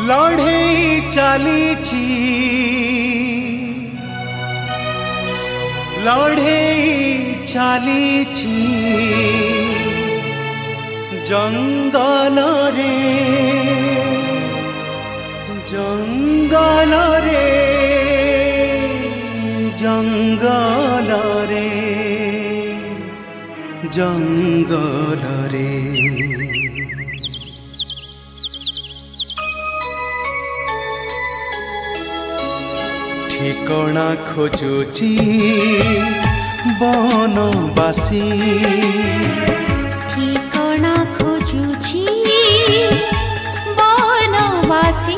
लड़े चालीची लड़े चालीची जंगल रे जंगल रे जंगल रे जंगल रे ठिकଣା खोजुची बनवासी ठिकଣା खोजुची बनवासी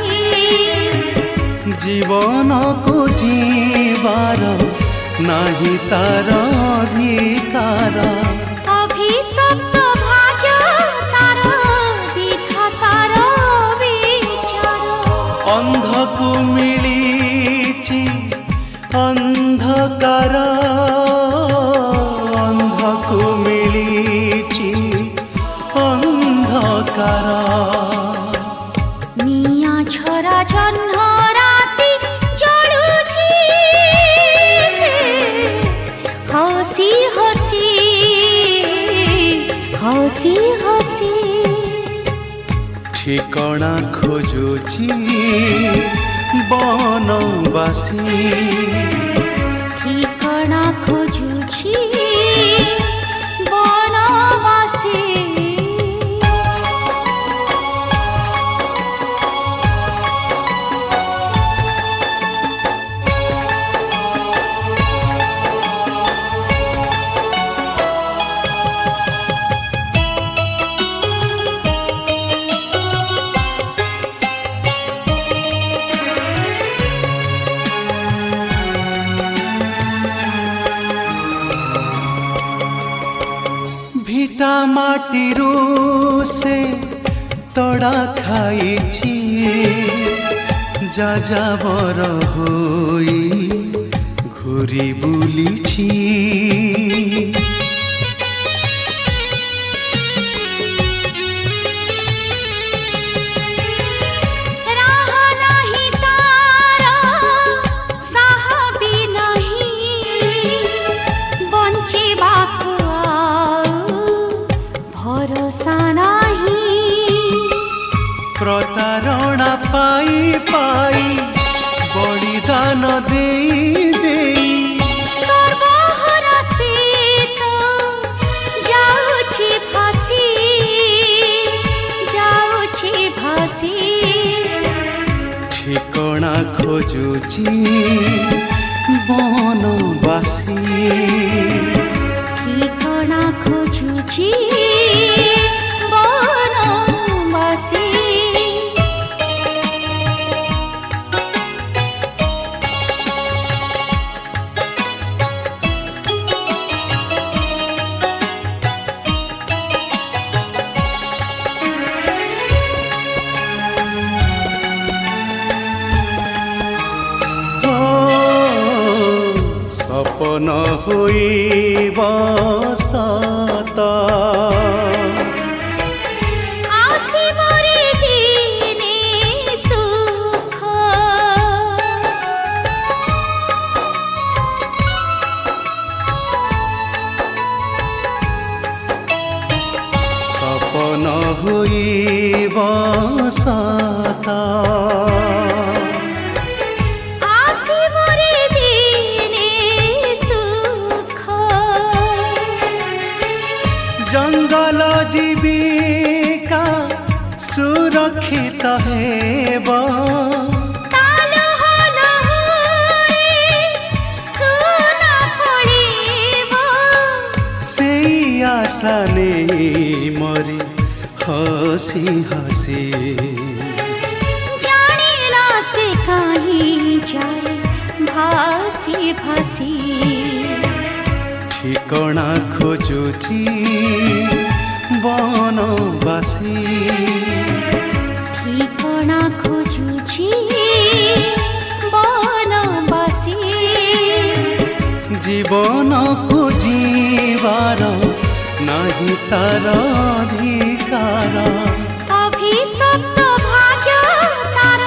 जीवन को जीवार नाही तार अधिकार अभिशप्त भाग्य तार विधातार विचार अंध को मिलीची अंधकार अंध को मिलीची अंधकार निया छोरा जन्ह राति जळुची से हसी हसी हसी हसी ठिकଣା खोजुची बनवासी ठिकଣା खोजुची बनवासी भिटा माटीरू से तड़ा खाइची जाजाबर होई घुरी बुलीची प्रतारणा पाई पाई बलिदान देई देई सर्वहरा सीत जाउछि भासी ठिकଣା खोजुची बनवासी ठिकଣା खोजुछि बनवासी सपन होइब सता आसिब रे दिने सुख सपन ହୋଇବ ସତ ଆସିବରେ ଦିନେ ସୁଖ ଜଙ୍ଗଲ ଜୀବିକା ସୁରକ୍ଷିତ ହେବ आशा नहीं मरी हसी हसी जानिला से कहीं जाए भासी भासी ठिकଣା खोजुची बनवासी ठिकଣା खोजुची बनवासी जीवन को जीवार नहीं तार अधिकार अभिशप्त भाग्य तार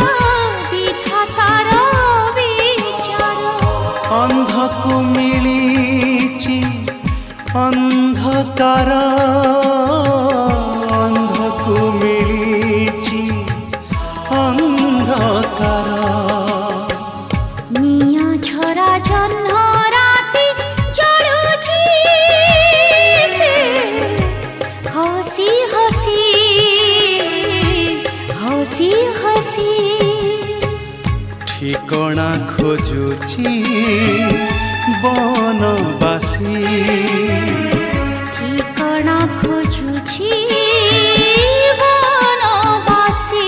विधातार विचार अंध को मिली अंधकार अंध को मिली अंधकार निया झरा जन्म ठिकଣା खोजुची बनवासी ठिकଣା खोजुची बनवासी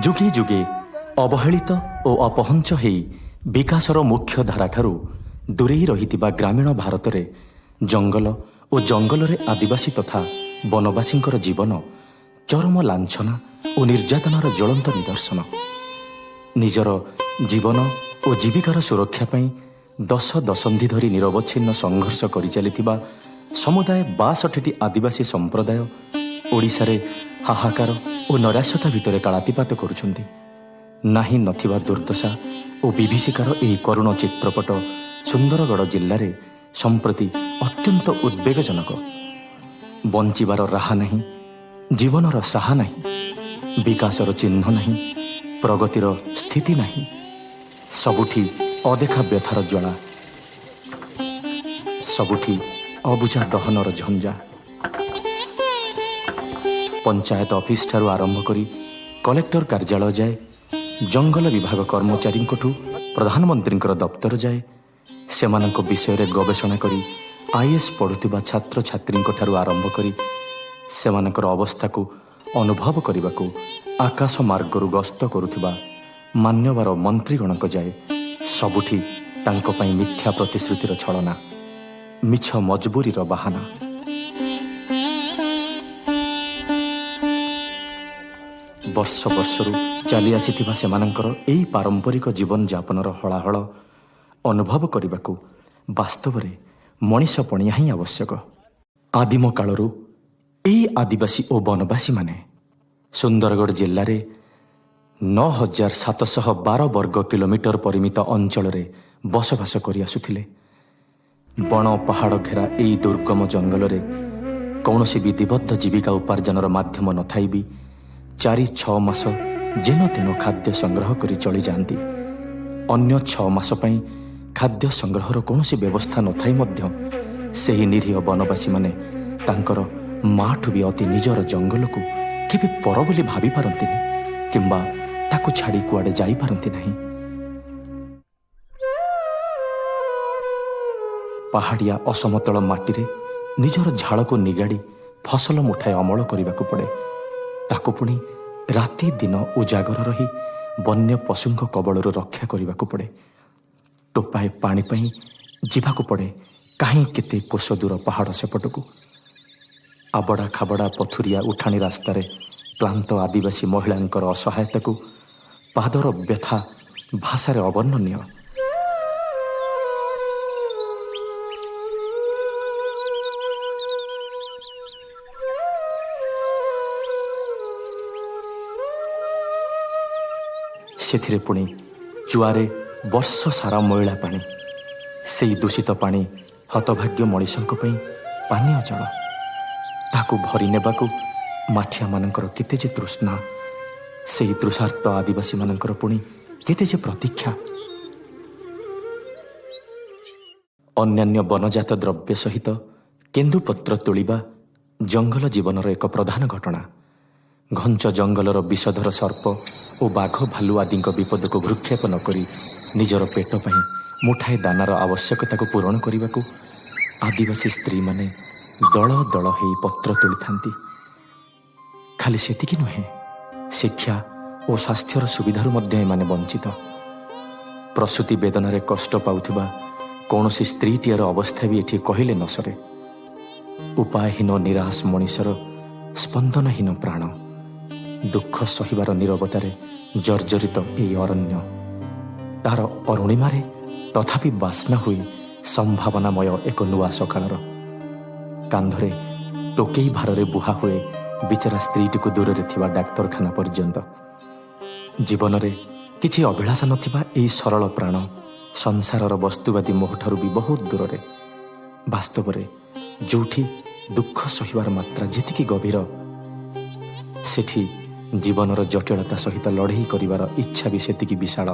जुगे जुगे अवहेलित और अपहंच हो विकासर मुख्य धाराठारू दूरे रहितिबा ग्रामीण भारत में जंगल और जंगल आदिवासी तथा वनवासी जीवन चरम लांछना और निर्यातनार ज्वलंत निदर्शन निजर जीवन और जीविकार सुरक्षा पाई दश दशंधि धरी निरवच्छिन्न संघर्ष करि चलिथिबा समुदाय 62टी आदिवासी संप्रदाय ओडिशारे हाहाकार और नैराश्यता भितर कालातिपात करुछन्ति नाही नथिबा दुर्दशा और विभीषिकार यही करुण चित्रपट सुंदरगढ़ जिल्लार संप्रति अत्यंत उद्वेगजनक बंचिबार राहा नहीं जीवनर साहा नहीं विकासर चिन्ह नहीं प्रगतिर स्थिति नहीं सबुठी अदेखा व्यथार ज्वाला सबुठी अबुझा दहनर झंझा पंचायत ऑफिस ठारू आरंभ करी कलेक्टर कार्यालय जाए जंगल विभाग कर्मचारी प्रधानमंत्री दफ्तर जाए सेमानंको विषय रे गवेषणा करी आईएएस पढ़ुथिबा छात्र छात्री ठारू आरंभ करी सेमानकर अवस्था को अनुभव करने को आकाश मार्गरू गस्त करुथिबा मान्यवर मंत्रीगणक जाए सबुठी तांको पई मिथ्या प्रतिश्रुतिर छलना मिछ मजबूरीर बाहाना वर्ष वर्षरू चली आसीथिबा सेमानंकर एही पारंपरिक जीवन यापनर हलाहल अनुभव करने को वास्तव में मनीष पणिया ही आवश्यक आदिम कालरू एही आदिवासी और वनवासी माने सुंदरगढ़ जिल्लार 9712 वर्ग किलोमीटर परिमित अंचल बसवास कर आसुथिले बण पहाड़ घेरा एही दुर्गम जंगल रे कौनसी विधिबद्ध जीविका उपार्जनर माध्यम नथाई भी 4-6 मास जेन तेन खाद्य संग्रह करी चली जाती अन्य 6 मास पई खाद्य संग्रहर कौनसी व्यवस्था नथाई मध्य सेही निरीह वनवासी माने तांकर माठू भी अति निजर जंगल को केबे पर बोली भाभी पारंतिनी किंबा ताकू छाड़ी कुआडे जाई पारंती नहीं पहाड़िया असमतल माटी निजर झाड़ को निगाड़ी फसल मुठाए अमल करने को पड़े ताकू पुणी राति दिन उजागर रही वन्य पशु कबलरू रक्षा करने को पड़े टोपाए पानी पाई जीवाकू पड़े कहीं केते कोष दूर पहाड़ सेपटू आबड़ा खाबड़ा पथुरिया उठाणी रास्तार क्लांत आदिवासी महिलांकर असहायता को पादर व्यथा भाषार अवर्णनीय ସେଥିରେ ପୁଣି ଚୁଆରେ ବର୍ଷ ସାରା ମଇଳା ପାଣି। ସେଇ ଦୂଷିତ ପାଣି ହତଭାଗ୍ୟ ମଣିଷଙ୍କ ପାଇଁ ପାନୀୟ ଜଳ। ତାକୁ ଭରି ନେବାକୁ ମାଠିଆମାନଙ୍କର କେତେ ଯେ ତୃଷ୍ଣା, ସେହି ତୃଷାର୍ତ ଆଦିବାସୀମାନଙ୍କର ପୁଣି କେତେ ଯେ ପ୍ରତୀକ୍ଷା। ଅନ୍ୟାନ୍ୟ ବନଜାତ ଦ୍ରବ୍ୟ ସହିତ କେନ୍ଦୁପତ୍ର ତୋଳିବା ଜଙ୍ଗଲ ଜୀବନର ଏକ ପ୍ରଧାନ ଘଟଣା। ଘଞ୍ଚ ଜଙ୍ଗଲର ବିଷଧର ସର୍ପ ଓ ବାଘ ଭାଲୁ ଆଦିଙ୍କ ବିପଦକୁ ଭ୍ରୂକ୍ଷେପ ନ କରି ନିଜର ପେଟ ପାଇଁ ମୁଠାଏ ଦାନାର ଆବଶ୍ୟକତାକୁ ପୂରଣ କରିବାକୁ ଆଦିବାସୀ ସ୍ତ୍ରୀମାନେ ଦଳ ଦଳ ହେଇ ପତ୍ର ତୋଳିଥାନ୍ତି। ଖାଲି ସେତିକି ନୁହେଁ, ଶିକ୍ଷା ଓ ସ୍ୱାସ୍ଥ୍ୟର ସୁବିଧାରୁ ମଧ୍ୟ ଏମାନେ ବଞ୍ଚିତ। ପ୍ରସୂତି ବେଦନାରେ କଷ୍ଟ ପାଉଥିବା କୌଣସି ସ୍ତ୍ରୀଟିଏର ଅବସ୍ଥା ବି ଏଠି କହିଲେ ନ ସରେ। ଉପାୟହୀନ ନିରାଶ ମଣିଷର ସ୍ପନ୍ଦନହୀନ ପ୍ରାଣ ଦୁଃଖ ସହିବାର ନୀରବତାରେ ଜର୍ଜରିତ ଏହି ଅରଣ୍ୟ ତାର ଅରୁଣିମାରେ ତଥାପି ବାସ୍ନା ହୋଇ ସମ୍ଭାବନାମୟ ଏକ ନୂଆ ସକାଳର। କାନ୍ଧରେ ଟୋକେଇ ଭାରରେ ବୁହା ହୁଏ ବିଚରା ସ୍ତ୍ରୀଟିକୁ ଦୂରରେ ଥିବା ଡାକ୍ତରଖାନା ପର୍ଯ୍ୟନ୍ତ। ଜୀବନରେ କିଛି ଅଭିଳାଷା ନଥିବା ଏହି ସରଳ ପ୍ରାଣ ସଂସାରର ବସ୍ତୁବାଦୀ ମୋହଠାରୁ ବି ବହୁତ ଦୂରରେ। ବାସ୍ତବରେ ଯେଉଁଠି ଦୁଃଖ ସହିବାର ମାତ୍ରା ଯେତିକି ଗଭୀର, ସେଠି ଜୀବନର ଜଟିଳତା ସହିତ ଲଢ଼େଇ କରିବାର ଇଚ୍ଛା ବି ସେତିକି ବିଶାଳ।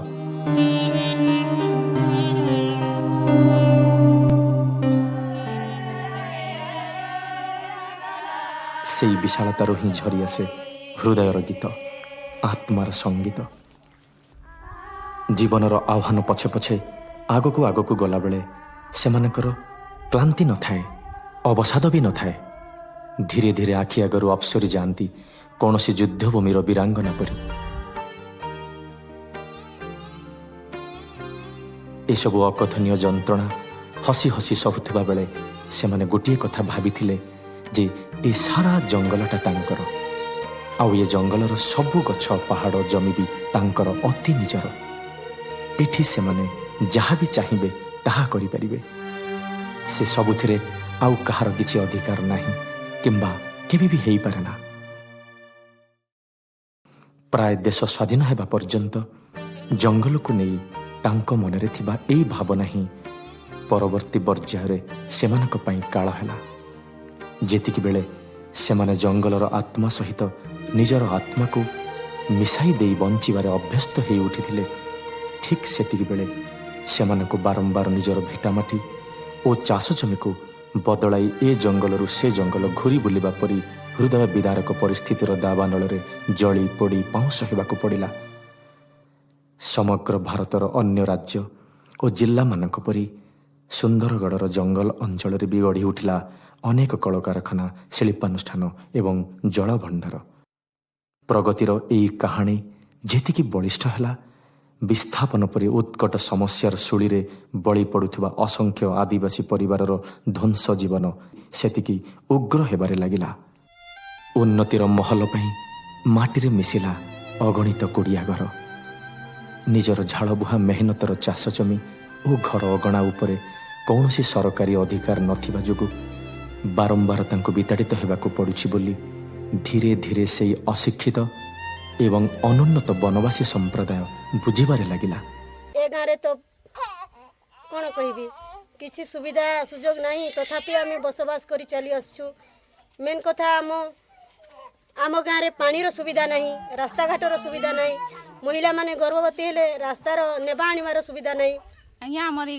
ସେଇ ବିଶାଳତାରୁ ହିଁ ଝରି ଆସେ ହୃଦୟର ଗୀତ, ଆତ୍ମାର ସଙ୍ଗୀତ। ଜୀବନର ଆହ୍ୱାନ ପଛେ ପଛେ ଆଗକୁ ଆଗକୁ ଗଲାବେଳେ ସେମାନଙ୍କର କ୍ଳାନ୍ତି ନଥାଏ, ଅବସାଦ ବି ନଥାଏ। ଧୀରେ ଧୀରେ ଆଖି ଆଗରୁ ଅପସରି ଯାଆନ୍ତି କୌଣସି ଯୁଦ୍ଧଭୂମିର ବୀରାଙ୍ଗନା ପରି। ଏସବୁ ଅକଥନୀୟ ଯନ୍ତ୍ରଣା ହସି ହସି ସହୁଥିବା ବେଳେ ସେମାନେ ଗୋଟିଏ କଥା ଭାବିଥିଲେ ଯେ ଏ ସାରା ଜଙ୍ଗଲଟା ତାଙ୍କର, ଆଉ ଏ ଜଙ୍ଗଲର ସବୁ ଗଛ ପାହାଡ଼ ଜମି ବି ତାଙ୍କର ଅତି ନିଜର। ଏଠି ସେମାନେ ଯାହା ବି ଚାହିଁବେ ତାହା କରିପାରିବେ। ସେ ସବୁଥିରେ ଆଉ କାହାର କିଛି ଅଧିକାର ନାହିଁ କିମ୍ବା କେବେ ବି ହେଇପାରେ ନା। ପ୍ରାୟ ଦେଶ ସ୍ୱାଧୀନ ହେବା ପର୍ଯ୍ୟନ୍ତ ଜଙ୍ଗଲକୁ ନେଇ ତାଙ୍କ ମନରେ ଥିବା ଏହି ଭାବନା ହିଁ ପରବର୍ତ୍ତୀ ପର୍ଯ୍ୟାୟରେ ସେମାନଙ୍କ ପାଇଁ କାଳ ହେଲା। ଯେତିକିବେଳେ ସେମାନେ ଜଙ୍ଗଲର ଆତ୍ମା ସହିତ ନିଜର ଆତ୍ମାକୁ ମିଶାଇ ଦେଇ ବଞ୍ଚିବାରେ ଅଭ୍ୟସ୍ତ ହୋଇ ଉଠିଥିଲେ, ଠିକ୍ ସେତିକିବେଳେ ସେମାନଙ୍କୁ ବାରମ୍ବାର ନିଜର ଭିଟାମାଟି ଓ ଚାଷ ଜମିକୁ ବଦଳାଇ ଏ ଜଙ୍ଗଲରୁ ସେ ଜଙ୍ଗଲ ଘୁରି ବୁଲିବା ପରି ହୃଦୟ ବିଦାରକ ପରିସ୍ଥିତିର ଦାବାନଳରେ ଜଳି ପୋଡ଼ି ପାଉଁଶ ହେବାକୁ ପଡ଼ିଲା। ସମଗ୍ର ଭାରତର ଅନ୍ୟ ରାଜ୍ୟ ଓ ଜିଲ୍ଲାମାନଙ୍କ ପରି ସୁନ୍ଦରଗଡ଼ର ଜଙ୍ଗଲ ଅଞ୍ଚଳରେ ବି ଗଢ଼ି ଉଠିଲା ଅନେକ କଳକାରଖାନା, ଶିଳ୍ପାନୁଷ୍ଠାନ ଏବଂ ଜଳଭଣ୍ଡାର। ପ୍ରଗତିର ଏହି କାହାଣୀ ଯେତିକି ବଳିଷ୍ଠ ହେଲା, ବିସ୍ଥାପନ ପରି ଉତ୍କଟ ସମସ୍ୟାର ଶୂଳୀରେ ବଳି ପଡ଼ୁଥିବା ଅସଂଖ୍ୟ ଆଦିବାସୀ ପରିବାରର ଧ୍ୱଂସ ଜୀବନ ସେତିକି ଉଗ୍ର ହେବାରେ ଲାଗିଲା। ଉନ୍ନତିର ମହଲ ପାଇଁ ମାଟିରେ ମିଶିଲା ଅଗଣିତ କୁଡ଼ିଆ ଘର। ନିଜର ଝାଳବୁହା ମେହନତର ଚାଷ ଜମି ଓ ଘର ଅଗଣା ଉପରେ କୌଣସି ସରକାରୀ ଅଧିକାର ନଥିବା ଯୋଗୁଁ ବାରମ୍ବାର ତାଙ୍କୁ ବିତାଡ଼ିତ ହେବାକୁ ପଡ଼ୁଛି ବୋଲି ଧୀରେ ଧୀରେ ସେହି ଅଶିକ୍ଷିତ ଏବଂ ଅନୁନ୍ନତ ବନବାସୀ ସମ୍ପ୍ରଦାୟ ବୁଝିବାରେ ଲାଗିଲା। ଏ ଗାଁରେ ତ କ'ଣ କହିବି, କିଛି ସୁବିଧା ସୁଯୋଗ ନାହିଁ, ତଥାପି ଆମେ ବସବାସ କରି ଚାଲି ଆସୁଛୁ। ମେନ୍ କଥା ଆମ ଗାଁରେ ପାଣିର ସୁବିଧା ନାହିଁ, ରାସ୍ତାଘାଟର ସୁବିଧା ନାହିଁ। ମହିଳାମାନେ ଗର୍ଭବତୀ ହେଲେ ରାସ୍ତାର ନେବା ଆଣିବାର ସୁବିଧା ନାହିଁ। ଆଜ୍ଞା ଆମର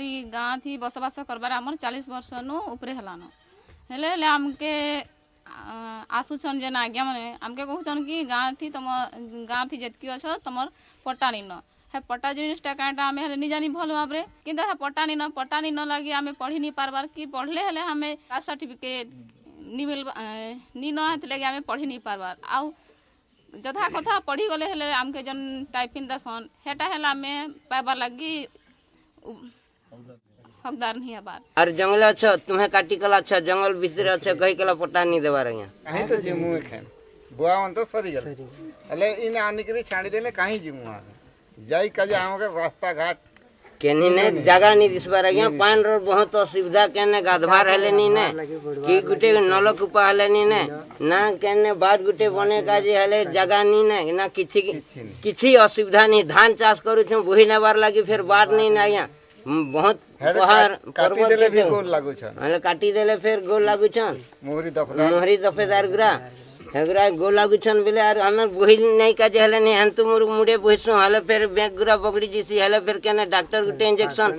ଇ ଗାଁ ଥି ବସବାସ କରବାର ଆମର 40 ବର୍ଷନୁ ଉପରେ ହେଲାନ। ହେଲେ ଆମକେ ଆସୁଛନ୍ ଯେନ୍ ଆଜ୍ଞା ମାନେ ଆମକେ କହୁଛନ୍ କି ତମ ଗାଁ ଥି ଯେତିକି ଅଛ ତମର ପଟ୍ଟା ନିନ। ହେ ପଟ୍ଟା ଜିନିଷଟା କାଁଟା ଆମେ ହେଲେ ନି ଜାନି ଭଲ ଭାବରେ, କିନ୍ତୁ ହେ ପଟ୍ଟା ନିନ ଲାଗି ଆମେ ପଢ଼ି ନି ପାରବାର, କି ପଢ଼ଲେ ହେଲେ ଆମେ କାଷ୍ଟ ସାର୍ଟିଫିକେଟ୍ ନିନ ହେଥିଲାଗି ଆମେ ପଢ଼ି ନି ପାରବାର। ଆଉ ଯଥା କଥା ପଢ଼ିଗଲେ ହେଲେ ଆମକେ ଯେନ୍ ଟାଇପିଂ ଦେସନ୍ ହେଟା ହେଲେ ଆମେ ପାଇବାର ଲାଗି हकदार नहीं है बात। और जंगल अच्छा तुम्हें काटी कला अच्छा जंगल भीतर अच्छा कहीं कला पट्टा नहीं देवा रही कहीं तो जिमु खेन बुआ मन तो सरी गल अले इन आनी करी छाड़ी देले कहीं जिमु जाई कजे आम के रास्ता घाट केनी ने जगह नहीं दिसबार आज्ञा पान रो बहुत असुविधा केने गाधवार हेले नी ने कि गुटे नलकूपा हेले नी ने ना केने बाट गुटे बने काजे हेले जगह नी ने ना किछि असुविधा नहीं धान चाष करू छु बुही नेबार लागी फिर बाट नहीं ना आज्ञा बहुत पहाड़ काटी देले भी गोल लागू छ हले काटी देले फिर गोल लागू छन मोहरी दफेदार गुरा हेगरा गोल लागू छन बेले आर हमर बुही नहीं काजे हेले नहीं हंतु मुर मुडे बुहिसु हले फिर बैग गुरा बगड़ी जिसी हले फिर केने डॉक्टर गुटे इंजेक्शन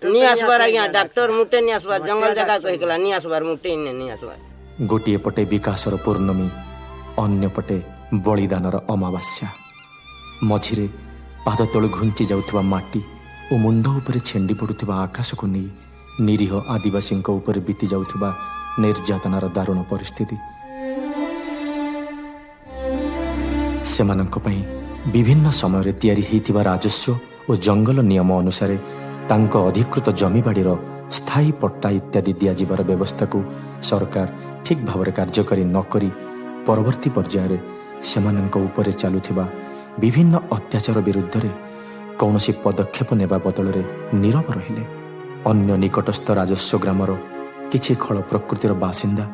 नहीं आसबार आज्ञा डॉक्टर मुटे नहीं आसबार जंगल जगह कहिकला नहीं आसबार मुटे नहीं आसबार गोटिए पटे विकासर पूर्णमी अन्य पटे बलिदानर अमावास्या मझिरे पाद तळु घुंची जाउथबा माटी ओ मुंड उपरे छेंडी पड़ुथिबा आकाश को नहीं निरीह आदिवासी उपरे बीती जाउथबा निर्यातनार दारुण परिस्थिति सेमानंक पई विभिन्न समय तैयारी हेतिबा राजस्व और जंगल नियम अनुसार तांको अधिकृत जमीबाड़ीर स्थायी पट्टा इत्यादि दियाजिबार व्यवस्था को सरकार ठीक भाव कार्यकारी नकरी परवर्ती पर्यायर सेमानंक उपरे चालुथिबा विभिन्न अत्याचार विरुद्ध रे कौनसी पदक्षेप नेबा बदल नीरव रहिले अन्य निकटस्थ राजस्व ग्रामर किछि खल प्रकृतिर बासिंदा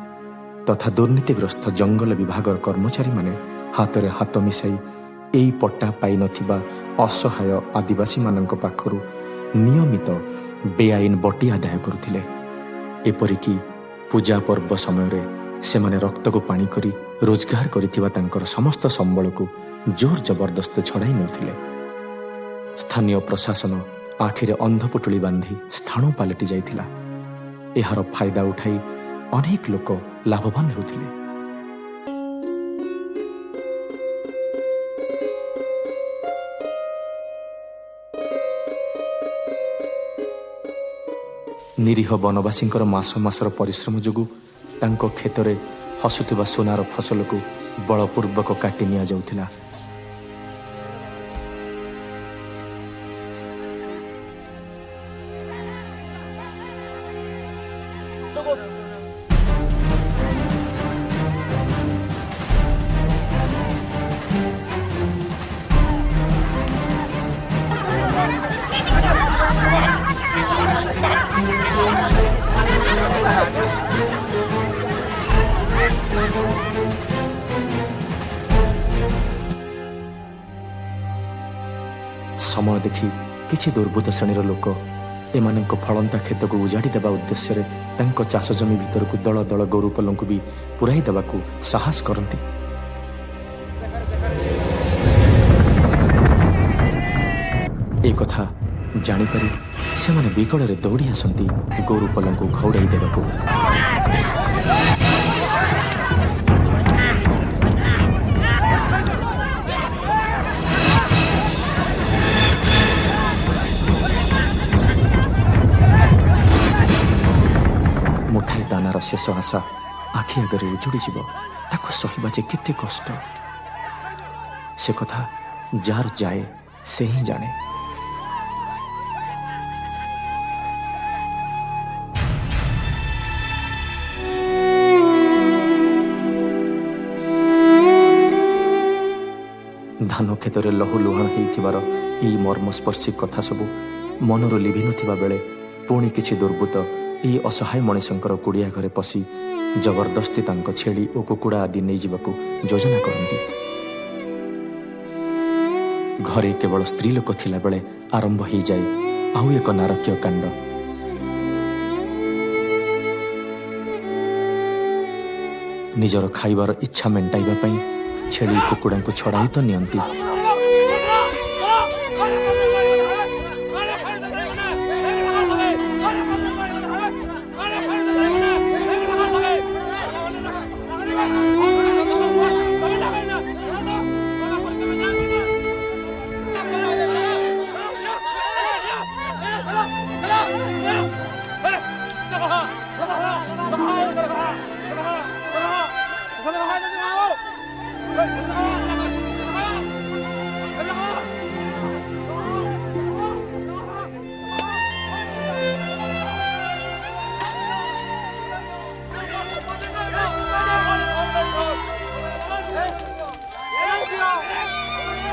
तथा दुर्नीतिग्रस्त जंगल विभाग कर्मचारी माने हाथ रे हाथ मिसाई एई पट्टा पाई नथिबा असहाय आदिवासी मानक पाखरु नियमित बेआईन बटी आदाय करुथिले एपरिकी पूजा पर्व समय रे सेमाने रक्त को पानी करी रोजगार करिथिबा तांकर समस्त संबल को जोर जबरदस्त छड़ाई नेउथिले स्थानीय प्रशासन आखिरे अंधपुटुली बांधी स्थान पलटि जाइथिला एहार फायदा उठाई अनेक लोक लाभवान होउथिले निरीह वनवासी मास मासर परिश्रम जोगु तांको खेतरे हसुथिबा सोनार फसल को बलपूर्वक काटी निया जाउथिला समय देखि किछि दुर्बृत्त श्रेणीर लोक एमानंक फलंता खेत को उजाड़ी देवा उद्देश्य तांको चाष जमी भितर को दल दल गोरुपलों को भी पुराई देवाकू साहस करती एक कथा जानिपारी से माने बिकल दौड़ी आसती गोरुपलों को घौड़ाई देवाकू मुठाए दानार शेष आशा आखि आगे उजुड़ी जीव ताको सहिबा जे केते कष्ट से कथा जार जाए से ही जाने धान खेतरे लहु लुहाण होइथिबार एई मर्मस्पर्शी कथा सबु मनरो लिभि नथिबा बेले पुणी किछि दुर्बृत्त यही असहाय मनीषंकर कुड़िया घरे पशि जबरदस्ती तांको छेली और कुकुड़ा आदि नहीं जीवाकू योजना करती घरे केवल स्त्री लोक थिला बेले आरंभ हो जाए आउ एक नारकीय कांड निजर खाइबार इच्छा मेंटाइबा पई छेली कुकुड़ा को छड़ाई तो नियंती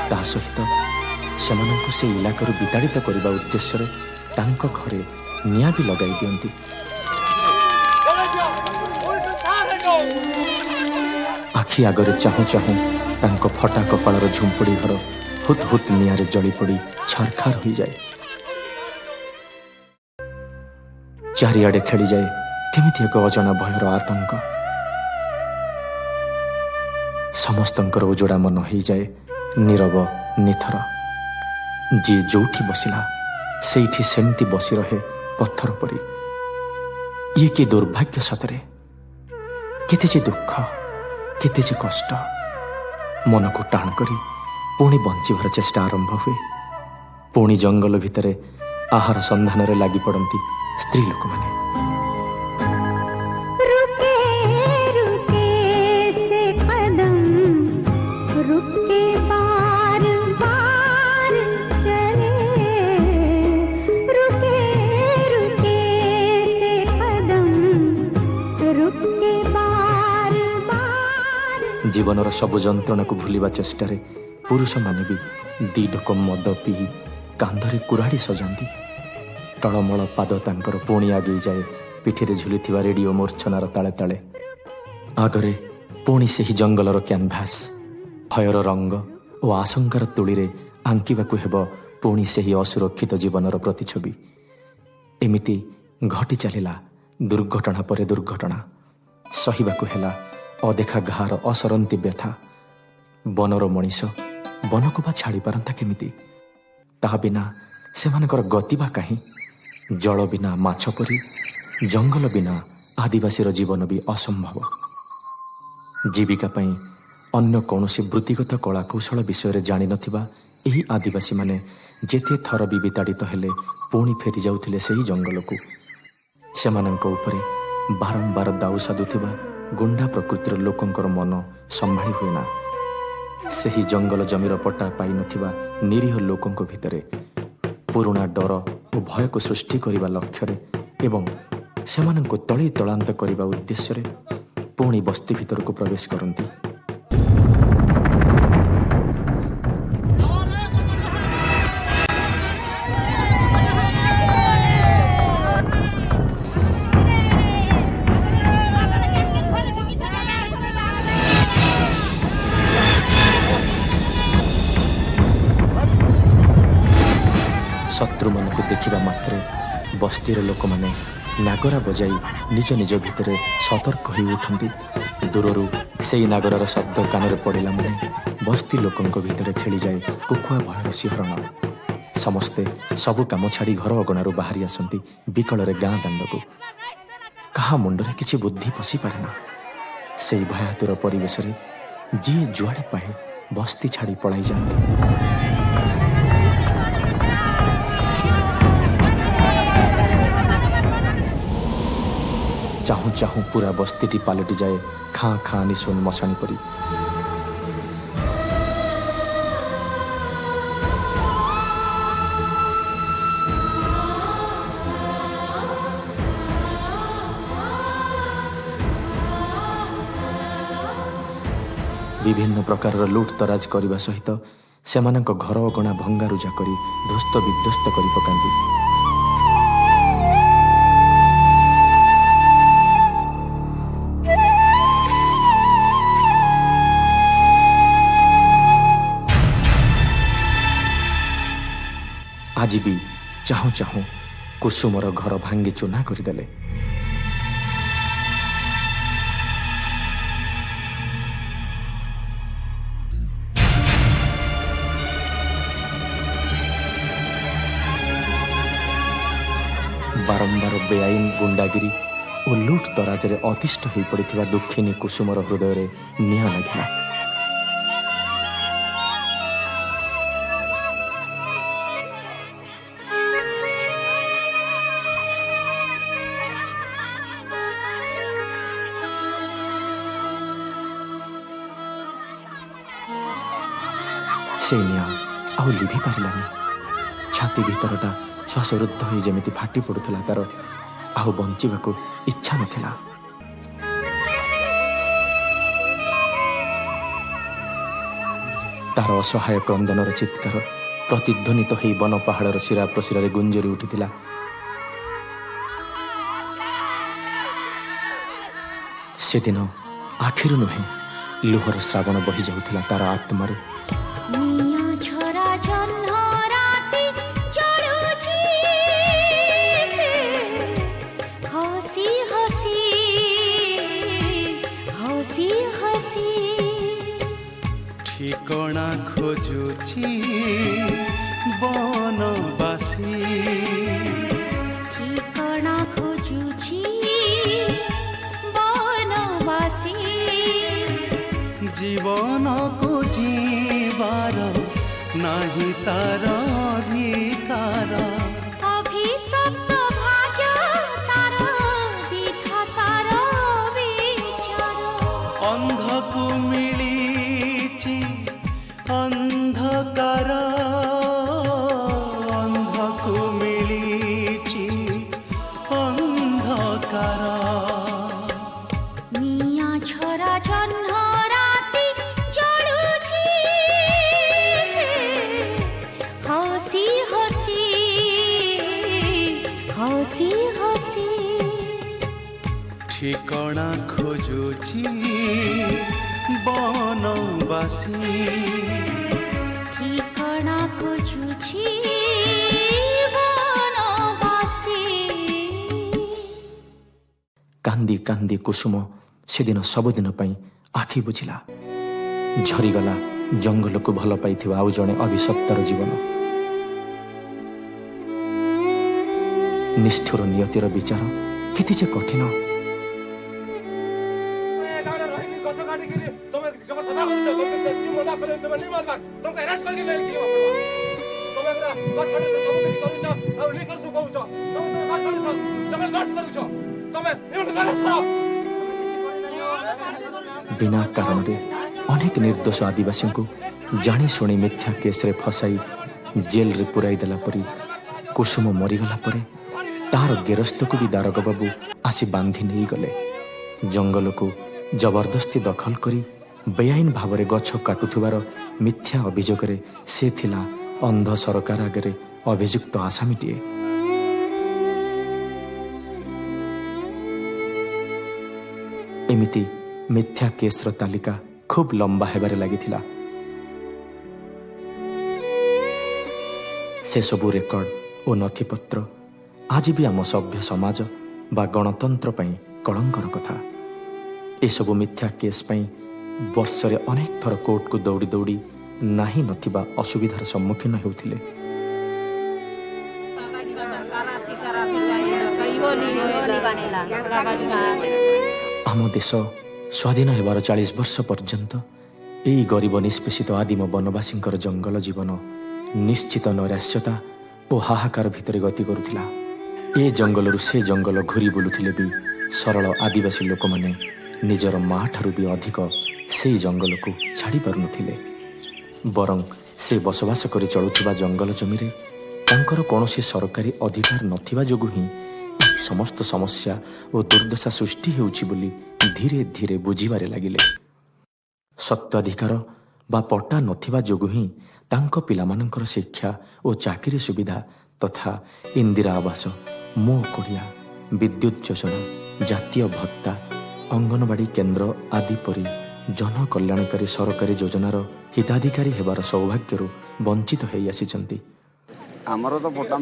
ता सहित ସେମାନଙ୍କୁ ସେ ଇଲାକାରୁ ବିତାଡ଼ିତ କରିବା ଉଦ୍ଦେଶ୍ୟରେ ତାଙ୍କ ଘରେ ନିଆଁ ବି ଲଗାଇ ଦିଅନ୍ତି। ଆଖି ଆଗରେ ଚାହୁଁ ଚାହୁଁ ତାଙ୍କ ଫଟା କପାଳର ଝୁମ୍ପୁଡ଼ି ଘର ହୁତ୍ ହୁତ୍ ନିଆଁରେ ଜଳି ପଡ଼ି ଛାରଖାର ହୋଇଯାଏ। ଚାରିଆଡ଼େ ଖେଳିଯାଏ କେମିତି ଏକ ଅଜଣା ଭୟର ଆତଙ୍କ। ସମସ୍ତଙ୍କର ଉଜଡ଼ା ମନ ହେଇଯାଏ ନୀରବ ନିଥର। ଯିଏ ଯୋଉଠି ବସିଲା ସେଇଠି ସେମିତି ବସି ରହେ ପଥର ପରି। ଇଏ କି ଦୁର୍ଭାଗ୍ୟ ସତରେ! କେତେ ଯେ ଦୁଃଖ, କେତେ ଯେ କଷ୍ଟ। ମନକୁ ଟାଣ କରି ପୁଣି ବଞ୍ଚିବାର ଚେଷ୍ଟା ଆରମ୍ଭ ହୁଏ। ପୁଣି ଜଙ୍ଗଲ ଭିତରେ ଆହାର ସନ୍ଧାନରେ ଲାଗି ପଡ଼ନ୍ତି ସ୍ତ୍ରୀ ଲୋକମାନେ। ଜୀବନର ସବୁ ଯନ୍ତ୍ରଣାକୁ ଭୁଲିବା ଚେଷ୍ଟାରେ ପୁରୁଷମାନେ ବି ଦି ଢୋକ ମଦ ପିଇ କାନ୍ଧରେ କୁରାଢ଼ି ସଜାନ୍ତି। ଟଳମଳ ପାଦ ତାଙ୍କର ପୁଣି ଆଗେଇ ଯାଏ ପିଠିରେ ଝୁଲିଥିବା ରେଡ଼ିଓ ମୂର୍ଚ୍ଛନାର ତାଳେ ତାଳେ। ଆଗରେ ପୁଣି ସେହି ଜଙ୍ଗଲର କ୍ୟାନଭାସ୍। ଭୟର ରଙ୍ଗ ଓ ଆଶଙ୍କାର ତୁଳିରେ ଆଙ୍କିବାକୁ ହେବ ପୁଣି ସେହି ଅସୁରକ୍ଷିତ ଜୀବନର ପ୍ରତିଛବି। ଏମିତି ଘଟି ଚାଲିଲା ଦୁର୍ଘଟଣା ପରେ ଦୁର୍ଘଟଣା। ସହିବାକୁ ହେଲା ଅଦେଖା ଘାର ଅସରନ୍ତି ବ୍ୟଥା। ବନର ମଣିଷ ବନକୁ ବା ଛାଡ଼ି ପାରନ୍ତା କେମିତି? ତାହା ବିନା ସେମାନଙ୍କର ଗତି ବା କାହିଁ? ଜଳ ବିନା ମାଛ ପରି, ଜଙ୍ଗଲ ବିନା ଆଦିବାସୀର ଜୀବନ ବି ଅସମ୍ଭବ। ଜୀବିକା ପାଇଁ ଅନ୍ୟ କୌଣସି ବୃତ୍ତିଗତ କଳାକୌଶଳ ବିଷୟରେ ଜାଣିନଥିବା ଏହି ଆଦିବାସୀମାନେ ଯେତେ ଥର ବି ବିତାଡ଼ିତ ହେଲେ ପୁଣି ଫେରି ଯାଉଥିଲେ ସେହି ଜଙ୍ଗଲକୁ। ସେମାନଙ୍କ ଉପରେ ବାରମ୍ବାର ଦାଉ ସାଧୁଥିବା ଗୁଣ୍ଡା ପ୍ରକୃତିର ଲୋକଙ୍କର ମନ ସମ୍ଭାଳି ହୁଏ ନା। ସେହି ଜଙ୍ଗଲ ଜମିର ପଟା ପାଇନଥିବା ନିରୀହ ଲୋକଙ୍କ ଭିତରେ ପୁରୁଣା ଡର ଓ ଭୟକୁ ସୃଷ୍ଟି କରିବା ଲକ୍ଷ୍ୟରେ ଏବଂ ସେମାନଙ୍କୁ ତଳି ତଳାନ୍ତ କରିବା ଉଦ୍ଦେଶ୍ୟରେ ପୁଣି ବସ୍ତି ଭିତରକୁ ପ୍ରବେଶ କରନ୍ତି। ଶତ୍ରୁମାନଙ୍କୁ ଦେଖିବା ମାତ୍ରେ ବସ୍ତିର ଲୋକମାନେ ନାଗରା ବଜାଇ ନିଜ ନିଜ ଭିତରେ ସତର୍କ ହୋଇ ଉଠନ୍ତି। ଦୂରରୁ ସେହି ନାଗରାର ଶବ୍ଦ କାନରେ ପଡ଼ିଲା ମାନେ ବସ୍ତି ଲୋକଙ୍କ ଭିତରେ ଖେଳିଯାଏ କୁକୁଆ ଭୟର ଶିହରଣ। ସମସ୍ତେ ସବୁ କାମ ଛାଡ଼ି ଘର ଅଗଣାରୁ ବାହାରି ଆସନ୍ତି ବିକଳରେ ଗାଁ ଦାଣ୍ଡକୁ। କାହା ମୁଣ୍ଡରେ କିଛି ବୁଦ୍ଧି ପଶିପାରେ ନା। ସେହି ଭୟାତୁର ପରିବେଶରେ ଯିଏ ଯୁଆଡ଼େ ପାଏ ବସ୍ତି ଛାଡ଼ି ପଳାଇ ଯାଆନ୍ତି। ଚାହୁଁ ଚାହୁଁ ପୁରା ବସ୍ତିଟି ପାଲଟି ଯାଏ ଖାଁ ଖାଁ ନିଶୁନ ମଶାଣି ପରି। ବିଭିନ୍ନ ପ୍ରକାରର ଲୁଟ୍ ତରାଜ କରିବା ସହିତ ସେମାନଙ୍କ ଘର ଅଗଣା ଭଙ୍ଗାରୁଜା କରି ଧ୍ୱସ୍ତ ବିଧ୍ୱସ୍ତ କରି ପକାନ୍ତି। ଆଜି ବି ଚାହୁଁ ଚାହୁଁ କୁସୁମର ଘର ଭାଙ୍ଗି ଚୂନା କରିଦେଲେ। ବାରମ୍ବାର ବେଆଇନ ଗୁଣ୍ଡାଗିରି ଓ ଲୁଟ୍ ତରାଜରେ ଅତିଷ୍ଠ ହୋଇପଡ଼ିଥିବା ଦୁଃଖିନୀ କୁସୁମର ହୃଦୟରେ ନିଆଁ ଲାଗିଲା। ସେ ନିଆଁ ଆଉ ଲିଭି ପାରିଲାନି। ଛାତି ଭିତରଟା ଶ୍ୱାସରୁଦ୍ଧ ହୋଇ ଯେମିତି ଫାଟି ପଡ଼ୁଥିଲା। ତାର ଆଉ ବଞ୍ଚିବାକୁ ଇଚ୍ଛା ନଥିଲା। ତାର ଅସହାୟ କ୍ରନ୍ଦନର ଚିତ୍କାର ପ୍ରତିଧ୍ୱନିତ ହୋଇ ବନ ପାହାଡ଼ର ଶିରା ପ୍ରଶିରାରେ ଗୁଞ୍ଜରି ଉଠିଥିଲା। ସେଦିନ ଆଖିରୁ ନୁହେଁ ଲୁହର ଶ୍ରାବଣ ବହି ଯାଉଥିଲା ତାର ଆତ୍ମାରୁ। ନିଆଁ ଝରା ଜହ୍ନ ରାତି ଜଳୁଛି ସେ ହସି ହସି ହସି ହସି ଠିକଣା ଖୋଜୁଛି ବନବାସୀ ଠିକଣା ଖୋଜୁଛି ବନବାସୀ ଜୀବନକୁ ଯିବାର ନାହିଁ ତାର ଅଧିକାର ଅଭିଶପ୍ତ ଭାଗ୍ୟ ତାର ବିଧାତାର ବିଚାର ଅନ୍ଧକୁ ମିଳିଛି ଅନ୍ଧକାର ଅନ୍ଧକୁ ମିଳିଛି ଅନ୍ଧକାର ନିଆଁ ଝରା ଜହ୍ନ ରାତି ଜଳୁଛି ସେ ହସି ହସି ହସି ହସି ଠିକଣା ଖୋଜୁଛି ବନବାସୀ ଠିକଣା ଖୋଜୁଛି ବନବାସୀ କାନ୍ଦି କାନ୍ଦି କୁସୁମ ସେଦିନ ସବୁଦିନ ପାଇଁ ଆଖି ବୁଝିଲା। ଝରିଗଲା ଜଙ୍ଗଲକୁ ଭଲ ପାଇଥିବା ଆଉ ଜଣେ ଅଭିଶପ୍ତର ଜୀବନ। ନିଷ୍ଠୁର ନିୟତିର ବିଚାର କେତେ ଯେ କଠିନ। ବିନା କାରଣରେ ଅନେକ ନିର୍ଦ୍ଦୋଷ ଆଦିବାସୀଙ୍କୁ ଜାଣି ଶୁଣି ମିଥ୍ୟା କେସ୍ରେ ଫସାଇ ଜେଲରେ ପୁରାଇ ଦେଲା ପରି କୁସୁମ ମରିଗଲା ପରେ ତାହାର ଗେରସ୍ତକୁ ବି ଦାରୋଗା ବାବୁ ଆସି ବାନ୍ଧି ନେଇଗଲେ। ଜଙ୍ଗଲକୁ ଜବରଦସ୍ତି ଦଖଲ କରି ବେଆଇନ ଭାବରେ ଗଛ କାଟୁଥିବାର ମିଥ୍ୟା ଅଭିଯୋଗରେ ସେ ଥିଲା ଅନ୍ଧ ସରକାର ଆଗରେ ଅଭିଯୁକ୍ତ ଆସାମୀଟିଏ। ଏମିତି ମିଥ୍ୟା କେସ୍ର ତାଲିକା ଖୁବ୍ ଲମ୍ବା ହେବାରେ ଲାଗିଥିଲା। ସେସବୁ ରେକର୍ଡ ଓ ନଥିପତ୍ର ଆଜି ବି ଆମ ସଭ୍ୟ ସମାଜ ବା ଗଣତନ୍ତ୍ର ପାଇଁ କଳଙ୍କର କଥା। ଏସବୁ ମିଥ୍ୟା କେସ୍ ପାଇଁ ବର୍ଷରେ ଅନେକ ଥର କୋର୍ଟକୁ ଦୌଡ଼ି ଦୌଡ଼ି ନାହିଁ ନଥିବା ଅସୁବିଧାର ସମ୍ମୁଖୀନ ହେଉଥିଲେ। ଆମ ଦେଶ ସ୍ୱାଧୀନ ହେବାର 40 ବର୍ଷ ପର୍ଯ୍ୟନ୍ତ ଏହି ଗରିବ ନିଷ୍ପେଷିତ ଆଦିମ ବନବାସୀଙ୍କର ଜଙ୍ଗଲ ଜୀବନ ନିଶ୍ଚିତ ନୈରାଶ୍ୟତା ଓ ହାହାକାର ଭିତରେ ଗତି କରୁଥିଲା। ଏ ଜଙ୍ଗଲରୁ ସେ ଜଙ୍ଗଲ ଘୁରି ବୁଲୁଥିଲେ ବି ସରଳ ଆଦିବାସୀ ଲୋକମାନେ ନିଜର ମା' ଠାରୁ ବି ଅଧିକ ସେହି ଜଙ୍ଗଲକୁ ଛାଡ଼ି ପାରୁନଥିଲେ। ବରଂ ସେ ବସବାସ କରି ଚଳୁଥିବା ଜଙ୍ଗଲ ଜମିରେ ତାଙ୍କର କୌଣସି ସରକାରୀ ଅଧିକାର ନଥିବା ଯୋଗୁଁ ହିଁ ଏହି ସମସ୍ତ ସମସ୍ୟା ଓ ଦୁର୍ଦ୍ଦଶା ସୃଷ୍ଟି ହେଉଛି ବୋଲି ଧୀରେ ଧୀରେ ବୁଝିବାରେ ଲାଗିଲେ। ସତ୍ତ୍ୱାଧିକାର ବା ପଟ୍ଟା ନଥିବା ଯୋଗୁଁ ହିଁ ତାଙ୍କ ପିଲାମାନଙ୍କର ଶିକ୍ଷା ଓ ଚାକିରି ସୁବିଧା ତଥା ଇନ୍ଦିରା ଆବାସ, ମୋ କୁଡ଼ିଆ, ବିଦ୍ୟୁତ୍ ଯୋଜନା, ଜାତୀୟ ଭତ୍ତା, ଅଙ୍ଗନବାଡ଼ି କେନ୍ଦ୍ର ଆଦି ପରି ଜନକଲ୍ୟାଣକାରୀ ସରକାରୀ ଯୋଜନାର ହିତାଧିକାରୀ ହେବାର ସୌଭାଗ୍ୟରୁ ବଞ୍ଚିତ ହୋଇ ଆସିଛନ୍ତି। ଆମର ତ ଭତ୍ତା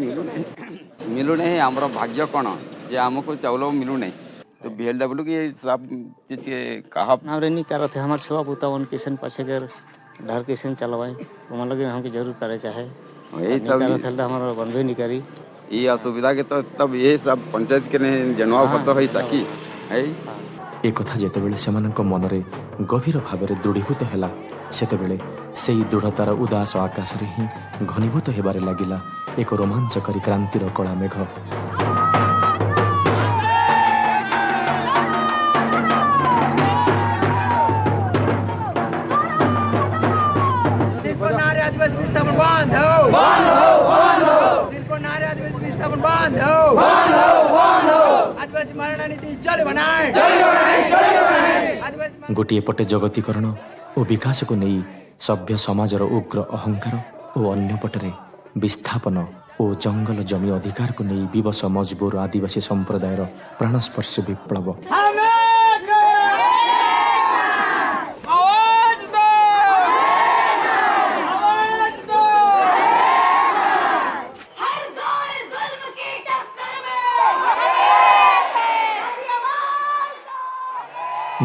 ମିଳୁନାହିଁ। ଆମର ଭାଗ୍ୟ କ'ଣ ଯେ ଆମକୁ ଚାଉଳ ମିଳୁନାହିଁ। तो BLW की सब चीज़ कहा हमारे नहीं कर रहे थे। हमारे सेवा पुतावन किसान पासे कर ढार किसान चलवाएं तो मान लो कि हमको जरूर करे चाहे यही तब हमारा बनबे नहीं करी ये असुविधा के तो तब ये सब पंचायत के जनवा पत्ता है सकी है। ए कथा जेतेबेले सेमानक मनरे गभीर भावरे दृढ़ीभूत हैला सेतेबेले सेई दृढ़तार उदास आकाशरे ही घनीभूत हेबारे लागिला एक रोमांचकारी क्रांतिर कला मेघ। गोटे पटे जगतीकरण और विकास को नहीं ସଭ୍ୟ ସମାଜର ଉଗ୍ର ଅହଙ୍କାର ଓ ଅନ୍ୟପଟରେ ବିସ୍ଥାପନ ଓ ଜଙ୍ଗଲ ଜମି ଅଧିକାରକୁ ନେଇ ବିବଶ ମଜବୁର ଆଦିବାସୀ ସମ୍ପ୍ରଦାୟର ପ୍ରାଣସ୍ପର୍ଶୀ ବିପ୍ଳବ।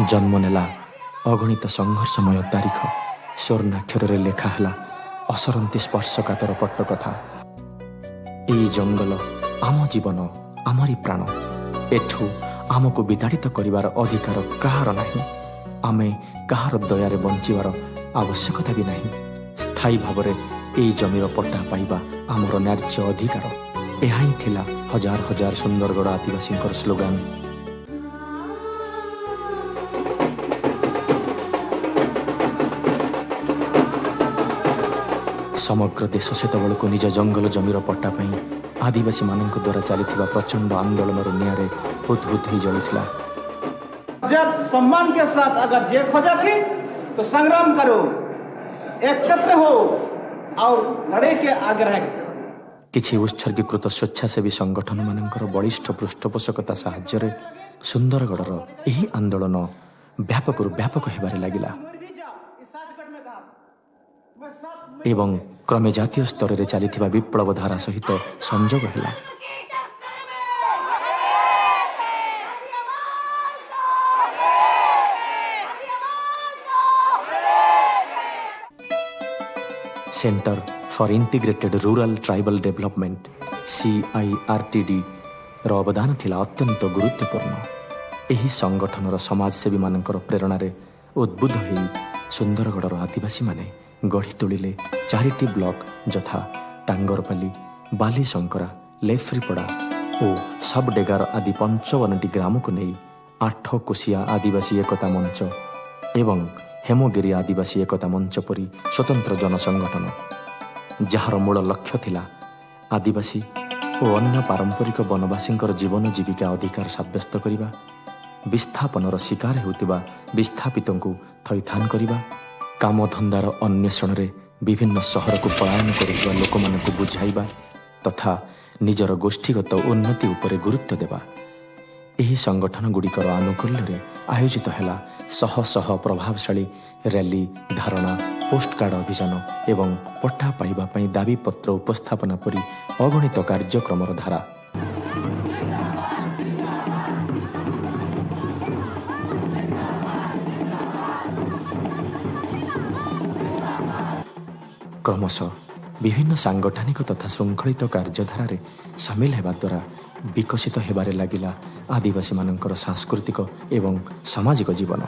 ଜନ୍ମ ନେଲା ଅଗଣିତ ସଂଘର୍ଷମୟ ତାରିଖ, ସ୍ୱର୍ଣ୍ଣାକ୍ଷରରେ ଲେଖା ହେଲା ଅସରନ୍ତି ସ୍ପର୍ଶକାତର ପଟ୍ଟକଥା। ଏହି ଜଙ୍ଗଲ ଆମ ଜୀବନ, ଆମରି ପ୍ରାଣ। ଏଠୁ ଆମକୁ ବିତାଡ଼ିତ କରିବାର ଅଧିକାର କାହାର ନାହିଁ। ଆମେ କାହାର ଦୟାରେ ବଞ୍ଚିବାର ଆବଶ୍ୟକତା ବି ନାହିଁ। ସ୍ଥାୟୀ ଭାବରେ ଏହି ଜମିର ପଟ୍ଟା ପାଇବା ଆମର ନ୍ୟାଯ୍ୟ ଅଧିକାର। ଏହା ହିଁ ଥିଲା ହଜାର ହଜାର ସୁନ୍ଦରଗଡ଼ ଆଦିବାସୀଙ୍କର ସ୍ଲୋଗାନ। ସମଗ୍ର ଦେଶ ସେତେବେଳକୁ ନିଜ ଜଙ୍ଗଲ ଜମିର ପଟ୍ଟା ପାଇଁ ଆଦିବାସୀମାନଙ୍କ ଦ୍ୱାରା ଚାଲିଥିବା ପ୍ରଚଣ୍ଡ ଆନ୍ଦୋଳନର ନିଆଁରେ ହୁତହୁତ ହୋଇ ଜଳୁଥିଲା। सम्मान के साथ अगर ये खोजा थी तो संग्राम करो, एकत्र हो और लड़ाई के आग्रह। କିଛି ଉତ୍ସର୍ଗୀକୃତ ସ୍ୱେଚ୍ଛାସେବୀ ସଂଗଠନମାନଙ୍କର ବଳିଷ୍ଠ ପୃଷ୍ଠପୋଷକତା ସାହାଯ୍ୟରେ ସୁନ୍ଦରଗଡ଼ର ଏହି ଆନ୍ଦୋଳନ ବ୍ୟାପକରୁ ବ୍ୟାପକ ହେବାରେ ଲାଗିଲା ଏବଂ କ୍ରମେ ଜାତୀୟ ସ୍ତରରେ ଚାଲିଥିବା ବିପ୍ଳବ ଧାରା ସହିତ ସଂଯୋଗ ହେଲା। Centre for integrated rural tribal development CIRTD ର ଅବଦାନ ଥିଲା ଅତ୍ୟନ୍ତ ଗୁରୁତ୍ୱପୂର୍ଣ୍ଣ। ଏହି ସଂଗଠନର ସମାଜସେବୀ ମାନଙ୍କର ପ୍ରେରଣାରେ ଉଦ୍ବୁଦ୍ଧ ହୋଇ ସୁନ୍ଦରଗଡ଼ର ଆଦିବାସୀମାନେ ଗଢ଼ି ତୋଳିଲେ 4ଟି ବ୍ଲକ ଯଥା ଟାଙ୍ଗରପାଲି, ବାଲିଶଙ୍କରା, ଲେଫ୍ରିପଡ଼ା ଓ ସବଡେଗାର ଆଦି 55ଟି ଗ୍ରାମକୁ ନେଇ 8 କୋଶିଆ ଆଦିବାସୀ ଏକତା ମଞ୍ଚ ଏବଂ ହେମଗିରି ଆଦିବାସୀ ଏକତା ମଞ୍ଚ ପରି ସ୍ୱତନ୍ତ୍ର ଜନସଂଗଠନ, ଯାହାର ମୂଳ ଲକ୍ଷ୍ୟ ଥିଲା ଆଦିବାସୀ ଓ ଅନ୍ୟ ପାରମ୍ପରିକ ବନବାସୀଙ୍କର ଜୀବନ ଜୀବିକା ଅଧିକାର ସାବ୍ୟସ୍ତ କରିବା, ବିସ୍ଥାପନର ଶିକାର ହେଉଥିବା ବିସ୍ଥାପିତଙ୍କୁ ଥଇଥାନ କରିବା, କାମଧନ୍ଦାର ଅନ୍ୱେଷଣରେ ବିଭିନ୍ନ ସହରକୁ ପଳାୟନ କରୁଥିବା ଲୋକମାନଙ୍କୁ ବୁଝାଇବା ତଥା ନିଜର ଗୋଷ୍ଠୀଗତ ଉନ୍ନତି ଉପରେ ଗୁରୁତ୍ୱ ଦେବା। ଏହି ସଂଗଠନଗୁଡ଼ିକର ଆନୁକୂଲ୍ୟରେ ଆୟୋଜିତ ହେଲା ଶହ ଶହ ପ୍ରଭାବଶାଳୀ ର୍ୟାଲି, ଧାରଣା, ପୋଷ୍ଟକାର୍ଡ଼ ଅଭିଯାନ ଏବଂ ପଟ୍ଟା ପାଇବା ପାଇଁ ଦାବିପତ୍ର ଉପସ୍ଥାପନା ପରି ଅଗଣିତ କାର୍ଯ୍ୟକ୍ରମର ଧାରା। କ୍ରମଶଃ ବିଭିନ୍ନ ସାଂଗଠନିକ ତଥା ଶୃଙ୍ଖଳିତ କାର୍ଯ୍ୟଧାରାରେ ସାମିଲ ହେବା ଦ୍ୱାରା ବିକଶିତ ହେବାରେ ଲାଗିଲା ଆଦିବାସୀମାନଙ୍କର ସାଂସ୍କୃତିକ ଏବଂ ସାମାଜିକ ଜୀବନ।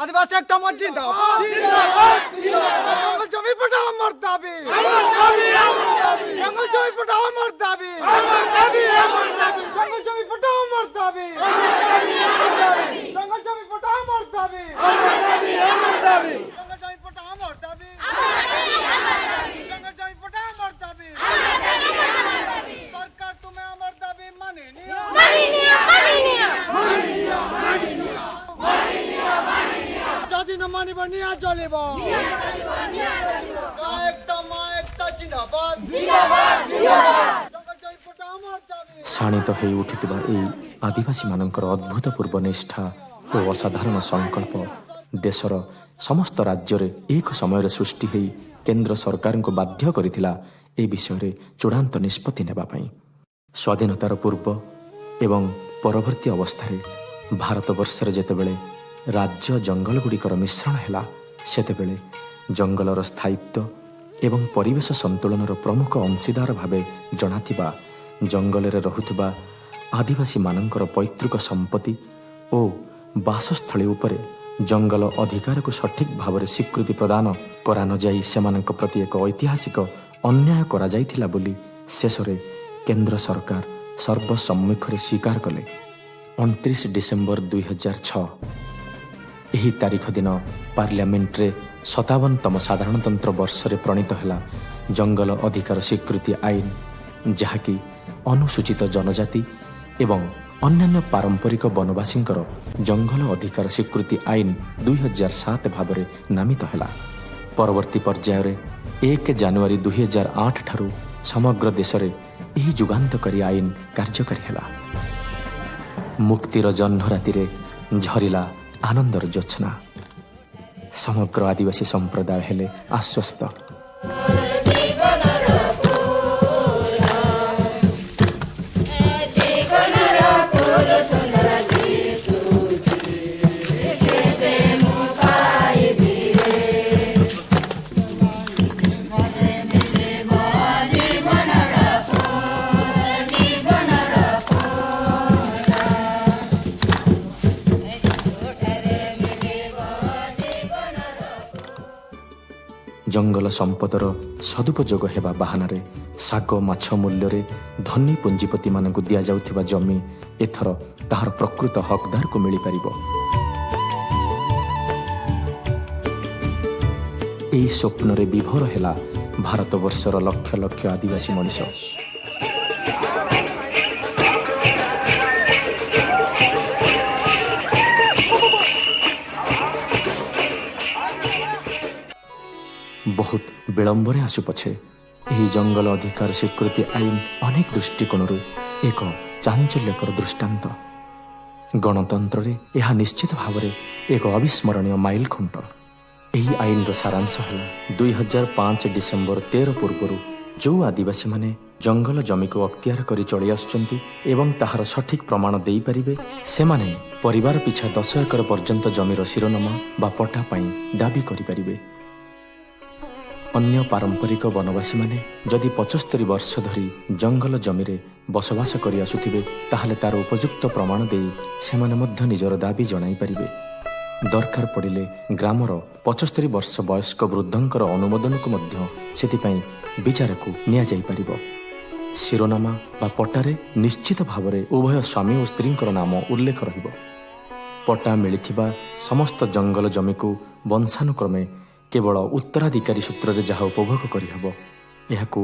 आदिवासी एकता मंच जिंदाबाद, जंगल जमी पटाओ मर दाबी, जंगल जमी पटाओ मर दाबी, जंगल जमी पटाओ मर दाबी, जंगल जमी पटाओ मर दाबी, जंगल जमी पटाओ मर दाबी, जंगल जमी पटाओ मर दाबी। सरकार तुम्हें अमर दाबी माने जाति न मानी बनिया चलेबो एकता मां एकता जिंदाबाद ଶାଣିତ ହୋଇ ଉଠିଥିବା ଏହି ଆଦିବାସୀମାନଙ୍କର ଅଦ୍ଭୁତପୂର୍ବ ନିଷ୍ଠା ଓ ଅସାଧାରଣ ସଂକଳ୍ପ ଦେଶର ସମସ୍ତ ରାଜ୍ୟରେ ଏକ ସମୟରେ ସୃଷ୍ଟି ହୋଇ କେନ୍ଦ୍ର ସରକାରଙ୍କୁ ବାଧ୍ୟ କରିଥିଲା ଏ ବିଷୟରେ ଚୂଡ଼ାନ୍ତ ନିଷ୍ପତ୍ତି ନେବା ପାଇଁ। ସ୍ୱାଧୀନତାର ପୂର୍ବ ଏବଂ ପରବର୍ତ୍ତୀ ଅବସ୍ଥାରେ ଭାରତବର୍ଷରେ ଯେତେବେଳେ ରାଜ୍ୟ ଜଙ୍ଗଲଗୁଡ଼ିକର ମିଶ୍ରଣ ହେଲା, ସେତେବେଳେ ଜଙ୍ଗଲର ସ୍ଥାୟିତ୍ୱ ଏବଂ ପରିବେଶ ସନ୍ତୁଳନର ପ୍ରମୁଖ ଅଂଶୀଦାର ଭାବେ ଜଣାଥିବା ଜଙ୍ଗଲରେ ରହୁଥିବା ଆଦିବାସୀମାନଙ୍କର ପୈତୃକ ସମ୍ପତ୍ତି ଓ ବାସସ୍ଥଳୀ ଉପରେ ଜଙ୍ଗଲ ଅଧିକାରକୁ ସଠିକ୍ ଭାବରେ ସ୍ୱୀକୃତି ପ୍ରଦାନ କରାନଯାଇ ସେମାନଙ୍କ ପ୍ରତି ଏକ ଐତିହାସିକ ଅନ୍ୟାୟ କରାଯାଇଥିଲା ବୋଲି ଶେଷରେ କେନ୍ଦ୍ର ସରକାର ସର୍ବସମ୍ମୁଖରେ ସ୍ୱୀକାର କଲେ। 29 ଡିସେମ୍ବର 2006 ଏହି ତାରିଖ ଦିନ ପାର୍ଲିଆମେଣ୍ଟରେ 57ତମ ସାଧାରଣତନ୍ତ୍ର ବର୍ଷରେ ପ୍ରଣୀତ ହେଲା ଜଙ୍ଗଲ ଅଧିକାର ସ୍ୱୀକୃତି ଆଇନ, ଯାହାକି ଅନୁସୂଚିତ ଜନଜାତି ଏବଂ ଅନ୍ୟାନ୍ୟ ପାରମ୍ପରିକ ବନବାସୀଙ୍କର ଜଙ୍ଗଲ ଅଧିକାର ସ୍ୱୀକୃତି ଆଇନ 2007 ଭାବରେ ନାମିତ ହେଲା। ପରବର୍ତ୍ତୀ ପର୍ଯ୍ୟାୟରେ 1 ଜାନୁଆରୀ 2008 ଠାରୁ ସମଗ୍ର ଦେଶରେ ଏହି ଯୁଗାନ୍ତକାରୀ ଆଇନ କାର୍ଯ୍ୟକାରୀ ହେଲା। ମୁକ୍ତିର ଜହ୍ନ ରାତିରେ ଝରିଲା ଆନନ୍ଦର ଜ୍ୟୋତ୍ସ୍ନା। ସମଗ୍ର ଆଦିବାସୀ ସମ୍ପ୍ରଦାୟ ହେଲେ ଆଶ୍ୱସ୍ତ। ଜଙ୍ଗଲ ସମ୍ପଦର ସଦୁପଯୋଗ ହେବା ବାହାନାରେ ଶାଗ ମାଛ ମୂଲ୍ୟରେ ଧନୀ ପୁଞ୍ଜିପତିମାନଙ୍କୁ ଦିଆଯାଉଥିବା ଜମି ଏଥର ତାହାର ପ୍ରକୃତ ହକଦାରକୁ ମିଳିପାରିବ। ଏହି ସ୍ୱପ୍ନରେ ବିଭୋର ହେଲା ଭାରତବର୍ଷର ଲକ୍ଷ ଲକ୍ଷ ଆଦିବାସୀ ମଣିଷ। ବହୁତ ବିଳମ୍ବରେ ଆସୁ ପଛେ ଏହି ଜଙ୍ଗଲ ଅଧିକାର ସ୍ୱୀକୃତି ଆଇନ ଅନେକ ଦୃଷ୍ଟିକୋଣରୁ ଏକ ଚାଞ୍ଚଲ୍ୟକର ଦୃଷ୍ଟାନ୍ତ। ଗଣତନ୍ତ୍ରରେ ଏହା ନିଶ୍ଚିତ ଭାବରେ ଏକ ଅବିସ୍ମରଣୀୟ ମାଇଲ ଖୁଣ୍ଟ। ଏହି ଆଇନର ସାରାଂଶ ହେଲା 2005 ଡିସେମ୍ବର 13 ପୂର୍ବରୁ ଯେଉଁ ଆଦିବାସୀମାନେ ଜଙ୍ଗଲ ଜମିକୁ ଅକ୍ତିଆର କରି ଚଳି ଆସୁଛନ୍ତି ଏବଂ ତାହାର ସଠିକ ପ୍ରମାଣ ଦେଇପାରିବେ, ସେମାନେ ପରିବାର ପିଛା 10 ଏକର ପର୍ଯ୍ୟନ୍ତ ଜମିର ଶିରୋନାମା ବା ପଟ୍ଟା ପାଇଁ ଦାବି କରିପାରିବେ। ଅନ୍ୟ ପାରମ୍ପରିକ ବନବାସୀମାନେ ଯଦି 75 ବର୍ଷ ଧରି ଜଙ୍ଗଲ ଜମିରେ ବସବାସ କରି ଆସୁଥିବେ, ତାହେଲେ ତାର ଉପଯୁକ୍ତ ପ୍ରମାଣ ଦେଇ ସେମାନେ ମଧ୍ୟ ନିଜର ଦାବି ଜଣାଇପାରିବେ। ଦରକାର ପଡ଼ିଲେ ଗ୍ରାମର 75 ବର୍ଷ ବୟସ୍କ ବୃଦ୍ଧଙ୍କର ଅନୁମୋଦନକୁ ମଧ୍ୟ ସେଥିପାଇଁ ବିଚାରକୁ ନିଆଯାଇପାରିବ। ଶିରୋନାମା ବା ପଟ୍ଟାରେ ନିଶ୍ଚିତ ଭାବରେ ଉଭୟ ସ୍ୱାମୀ ଓ ସ୍ତ୍ରୀଙ୍କର ନାମ ଉଲ୍ଲେଖ ରହିବ। ପଟ୍ଟା ମିଳିଥିବା ସମସ୍ତ ଜଙ୍ଗଲ ଜମିକୁ ବଂଶାନୁକ୍ରମେ କେବଳ ଉତ୍ତରାଧିକାରୀ ସୂତ୍ରରେ ଯାହା ଉପଭୋଗ କରିହେବ, ଏହାକୁ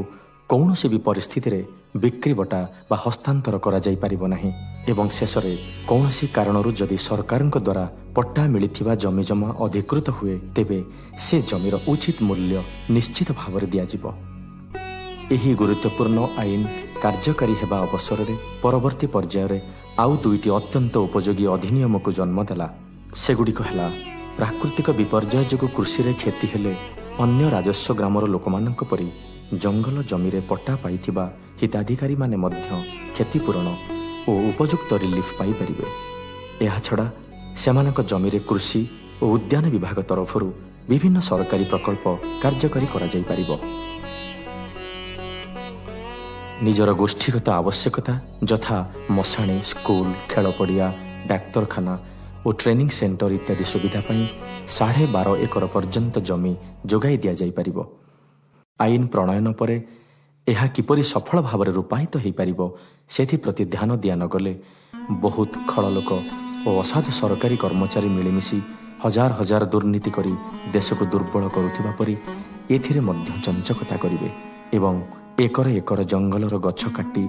କୌଣସି ବି ପରିସ୍ଥିତିରେ ବିକ୍ରିବଟା ବା ହସ୍ତାନ୍ତର କରାଯାଇପାରିବ ନାହିଁ। ଏବଂ ଶେଷରେ କୌଣସି କାରଣରୁ ଯଦି ସରକାରଙ୍କ ଦ୍ୱାରା ପଟ୍ଟା ମିଳିଥିବା ଜମିଜମା ଅଧିକୃତ ହୁଏ, ତେବେ ସେ ଜମିର ଉଚିତ ମୂଲ୍ୟ ନିଶ୍ଚିତ ଭାବରେ ଦିଆଯିବ। ଏହି ଗୁରୁତ୍ୱପୂର୍ଣ୍ଣ ଆଇନ କାର୍ଯ୍ୟକାରୀ ହେବା ଅବସରରେ ପରବର୍ତ୍ତୀ ପର୍ଯ୍ୟାୟରେ ଆଉ 2ଟି ଅତ୍ୟନ୍ତ ଉପଯୋଗୀ ଅଧିନିୟମକୁ ଜନ୍ମ ଦେଲା। ସେଗୁଡ଼ିକ ହେଲା ପ୍ରାକୃତିକ ବିପର୍ଯ୍ୟୟ ଯୋଗୁଁ କୃଷିରେ କ୍ଷତି ହେଲେ ଅନ୍ୟ ରାଜସ୍ୱ ଗ୍ରାମର ଲୋକମାନଙ୍କ ପରି ଜଙ୍ଗଲ ଜମିରେ ପଟ୍ଟା ପାଇଥିବା ହିତାଧିକାରୀମାନେ ମଧ୍ୟ କ୍ଷତିପୂରଣ ଓ ଉପଯୁକ୍ତ ରିଲିଫ୍ ପାଇପାରିବେ। ଏହାଛଡ଼ା ସେମାନଙ୍କ ଜମିରେ କୃଷି ଓ ଉଦ୍ୟାନ ବିଭାଗ ତରଫରୁ ବିଭିନ୍ନ ସରକାରୀ ପ୍ରକଳ୍ପ କାର୍ଯ୍ୟକାରୀ କରାଯାଇପାରିବ। ନିଜର ଗୋଷ୍ଠୀଗତ ଆବଶ୍ୟକତା ଯଥା ମଶାଣି, ସ୍କୁଲ, ଖେଳ ପଡ଼ିଆ, ଡାକ୍ତରଖାନା ଓ ଟ୍ରେନିଂ ସେଣ୍ଟର ଇତ୍ୟାଦି ସୁବିଧା ପାଇଁ 12.5 ଏକର ପର୍ଯ୍ୟନ୍ତ ଜମି ଯୋଗାଇ ଦିଆଯାଇପାରିବ। ଆଇନ ପ୍ରଣୟନ ପରେ ଏହା କିପରି ସଫଳ ଭାବରେ ରୂପାୟିତ ହୋଇପାରିବ, ସେଥିପ୍ରତି ଧ୍ୟାନ ଦିଆନଗଲେ ବହୁତ ଖଳ ଲୋକ ଓ ଅସାଧୁ ସରକାରୀ କର୍ମଚାରୀ ମିଳିମିଶି ହଜାର ହଜାର ଦୁର୍ନୀତି କରି ଦେଶକୁ ଦୁର୍ବଳ କରୁଥିବା ପରି ଏଥିରେ ମଧ୍ୟ ଚଞ୍ଚକତା କରିବେ ଏବଂ ଏକର ଏକର ଜଙ୍ଗଲର ଗଛ କାଟି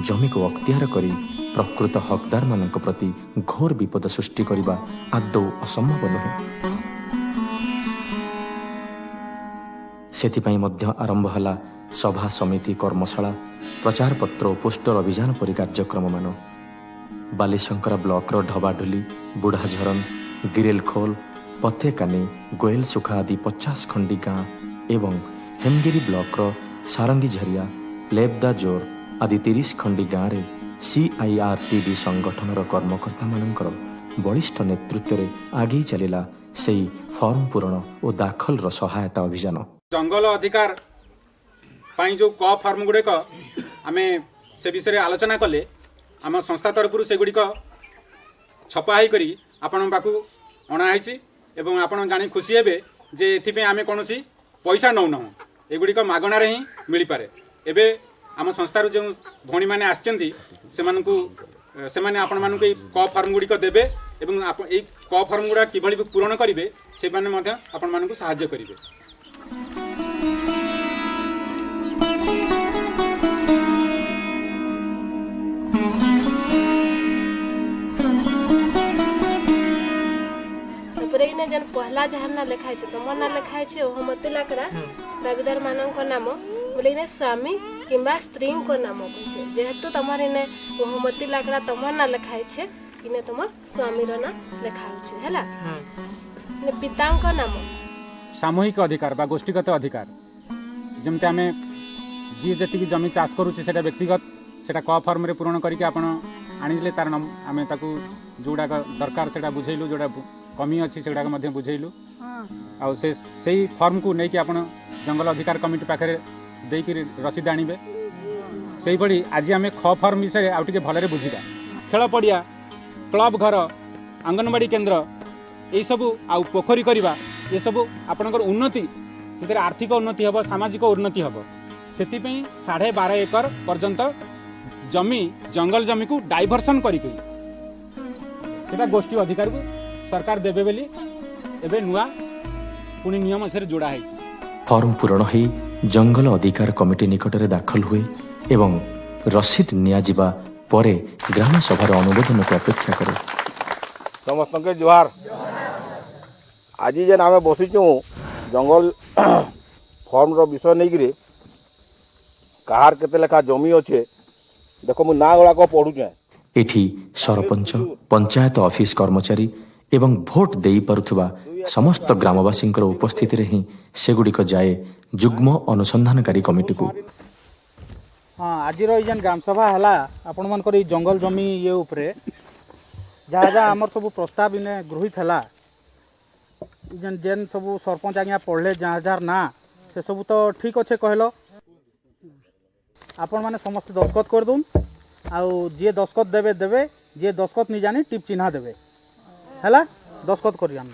ଜମିକୁ ଅକ୍ତିଆର କରି ପ୍ରକୃତ ହକଦାରମାନଙ୍କ ପ୍ରତି ଘୋର ବିପଦ ସୃଷ୍ଟି କରିବା ଆଦୌ ଅସମ୍ଭବ ନୁହେଁ। ସେଥିପାଇଁ ମଧ୍ୟ ଆରମ୍ଭ ହେଲା ସଭା, ସମିତି, କର୍ମଶାଳା, ପ୍ରଚାରପତ୍ର ଓ ପୋଷ୍ଟର ଅଭିଯାନ ପରି କାର୍ଯ୍ୟକ୍ରମମାନ। ବାଲିଶଙ୍କରା ବ୍ଲକର ଢବାଢୁଲି, ବୁଢ଼ାଝରନ, ଗିରେଲଖୋଲ, ପତେକାନି, ଗୋଏଲ ସୁଖା ଆଦି 50 ଖଣ୍ଡି ଗାଁ ଏବଂ ହେମଗିରି ବ୍ଲକର ସାରଙ୍ଗୀଝରିଆ, ଲେବଦା ଜୋର ଆଦି 30 ଖଣ୍ଡି ଗାଁରେ CIRTD ସଂଗଠନର କର୍ମକର୍ତ୍ତାମାନଙ୍କର ବଳିଷ୍ଠ ନେତୃତ୍ୱରେ ଆଗେଇ ଚାଲିଲା ସେହି ଫର୍ମ ପୂରଣ ଓ ଦାଖଲର ସହାୟତା ଅଭିଯାନ। ଜଙ୍ଗଲ ଅଧିକାର ପାଇଁ ଯେଉଁ ଫର୍ମ ଗୁଡ଼ିକ ଆମେ ସେ ବିଷୟରେ ଆଲୋଚନା କଲେ, ଆମ ସଂସ୍ଥା ତରଫରୁ ସେଗୁଡ଼ିକ ଛପା ହୋଇକରି ଆପଣଙ୍କ ପାଖକୁ ଅଣାହେଇଛି ଏବଂ ଆପଣ ଜାଣି ଖୁସି ହେବେ ଯେ ଏଥିପାଇଁ ଆମେ କୌଣସି ପଇସା ନେଉନାହୁଁ, ଏଗୁଡ଼ିକ ମାଗଣାରେ ହିଁ ମିଳିପାରେ। ଏବେ ଆମ ସଂସ୍ଥାରୁ ଯେଉଁ ଭଉଣୀମାନେ ଆସିଛନ୍ତି ସେମାନଙ୍କୁ ସେମାନେ ଆପଣମାନଙ୍କୁ ଏଇ କ ଫର୍ମ ଗୁଡ଼ିକ ଦେବେ ଏବଂ ଏଇ କ ଫର୍ମ ଗୁଡ଼ା କିଭଳି ପୂରଣ କରିବେ ସେମାନେ ମଧ୍ୟ ଆପଣମାନଙ୍କୁ ସାହାଯ୍ୟ କରିବେ। जेन पहला जहाँ ना लिखाई तुम ना लिखाई ओहमती लाकड़ा दाबीदार मान नाम बोले स्वामी किंबा स्त्री नाम कहछे जेहेतु तुम इने ओहमती लाकड़ा तुम ना लिखाई इने तुम स्वामी ना लिखा है पिता नाम सामूहिक अधिकार बा गोष्ठीगत अधिकार जमते आम जी जी जमी चाष करुचे से व्यक्तिगत से क फर्म रे पूरण करके आप आनिले तार आम जोड़ा दरकार से बुझेलु जोड़ा कमी अच्छी से बुझेलु से फर्म को लेकिन आप जंगल अधिकार कमिटी पाखे देकी रसीद आनबे से भाई आज आम ख फर्म विषय आउ टे भलरे बुझा खेल पड़िया क्लब घर आंगनवाड़ी केन्द्र यही सबू आउ पोखरी करवा ये सबू आपणकर उन्नति से आर्थिक उन्नति हम सामाजिक उन्नति हम से 12.5 एकर पर्यंत जमी जंगल जमी को डाइभर्सन करके गोष्ठी अधिकार को सरकार देवे बेली एबे नुआ पुणी नियम से जोड़ा है। फॉर्म पूरण हो जंगल अधिकार कमिटी निकट में दाखल हुए एवं रसीद नियाजिबा परे ग्राम सभार अनुमोदन को अपेक्षा करे। समस्त के जुहार। आज जेन आम बसीचु जंगल फॉर्म रो विषय नहीं कि कहार केते लेखा जमी अच्छे देखो मु ना गुड़ाक पढ़ुचे एठी सरपंच पंचायत ऑफिस कर्मचारी एवं भोट देई परुथुबा समस्त ग्रामवासी उपस्थिति रे ही सेगुड़िक जाए जुग्म अनुसंधानकारी कमिटी को। हाँ आज जेन ग्राम सभा है आपण मान जंगल जमी ये उपरे जहाँ जहाँ आमर सब प्रस्ताव इने गृहित है जेन जेन सब सरपंच आज्ञा पढ़ले जहाँ जहाँ ना से सब तो ठीक अच्छे कहल आपण मैंने समस्त दस्खत कर दून आउ जी दस्खत देवे देवे जी दस्खत नहीं जानी टिप चिन्हा देवे है दस्खत करी हम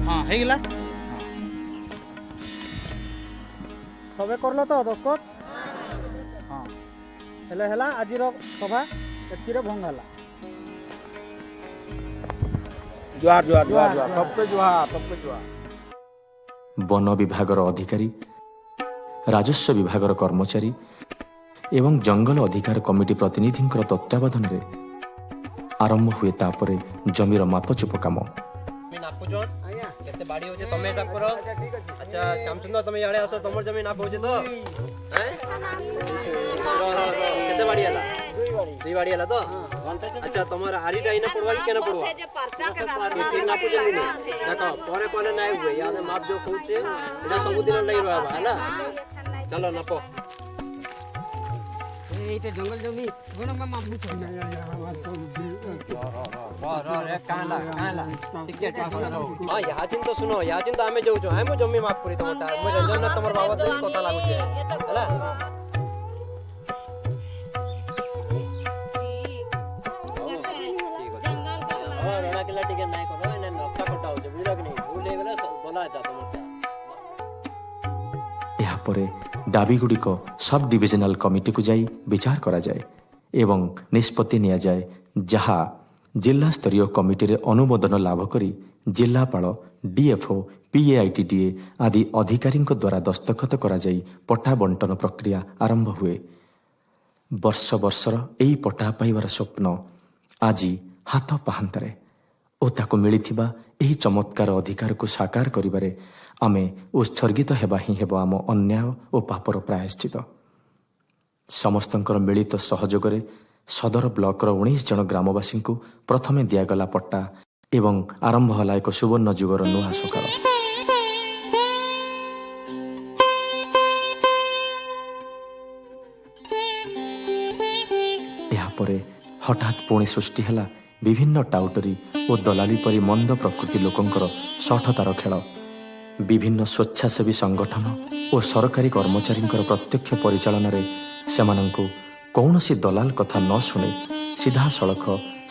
हाँ है गला सबे करल तो दस्खत हाँ हेले हेला आज सभा एतकी भंगाला जुहार जुहार जुहार जुहार सबके जुहार सबके जुहार। वन विभागर अधिकारी राजस्व विभागर कर्मचारी एवं जंगल अधिकार कमिटी प्रतिनिधि तत्वावधान में आरंभ हुए तापरे जमीर मापचुप काम बाड़ी होचे तमे हिसाब करो। अच्छा श्याम सुंदर तमे याडे आसो तमर जमीन नाप होचे तो हैं केते बाड़ी आला दुई बाड़ी आला तो अच्छा तमर आरीटा इने पड़वा कि केना पड़वा जे पर्चा के नाप जमीन देखो परे परे नाइ हुए याने माप जो होचे एटा सब दिन लई रहबा हैला चलो नापो एते जंगल जमी गोना में माप बुझ ना रे काला काला टिकेट हां याचिन तो सुनो याचिन तो आमे जाउ हम जमी माफ करी तमटा म रंजन ना तमर बाबा दिन कथा लागु छे हैला और रଣା केला टिकेट नाही करो एने नक्शा कटा हो जे बुझलो कि नहीं भूल हे गेले बना जा तमटा यहाँ परे दाबी गुड़िक सब डिविजनल कमिटी को जाई विचार करा जाए एवं निष्पत्ति निया जाए जहाँ जिला स्तरीय कमिटी रे अनुमोदन लाभ करी जिलापाल डीएफओ पीएआईटीडीए आदि अधिकारी द्वारा दस्तखत करा जाई पट्टा बंटन प्रक्रिया आरंभ हुए। वर्ष वर्षर एही पट्टा पाइबार स्वप्न आज हाथ पाहांतारे ओ ताको मिलिथिबा एही चमत्कार अधिकार को साकार करिबारे आमे उत्सर्गित हेबा ही हेबो आम अन्याय और पापर प्रायश्चित। समस्तंकर मिलित सहयोगरे सदर ब्लॉकर 19 जन ग्रामवासी को प्रथमे दियागला पट्टा एवं आरंभ होला एक सुवर्ण जुगर नुआ सकाळ। यहाँ परे हठात पुणी सृष्टि हला विभिन्न टाउटरी और दलाली परी मंद प्रकृति लोकंकर सठतार खेल। विभिन्न स्वेच्छासेवी संगठन और सरकारी कर्मचारी प्रत्यक्ष परिचालन ସେମାନଙ୍କୁ କୌଣସି ଦଲାଲ କଥା ନ ଶୁଣି ସିଧାସଳଖ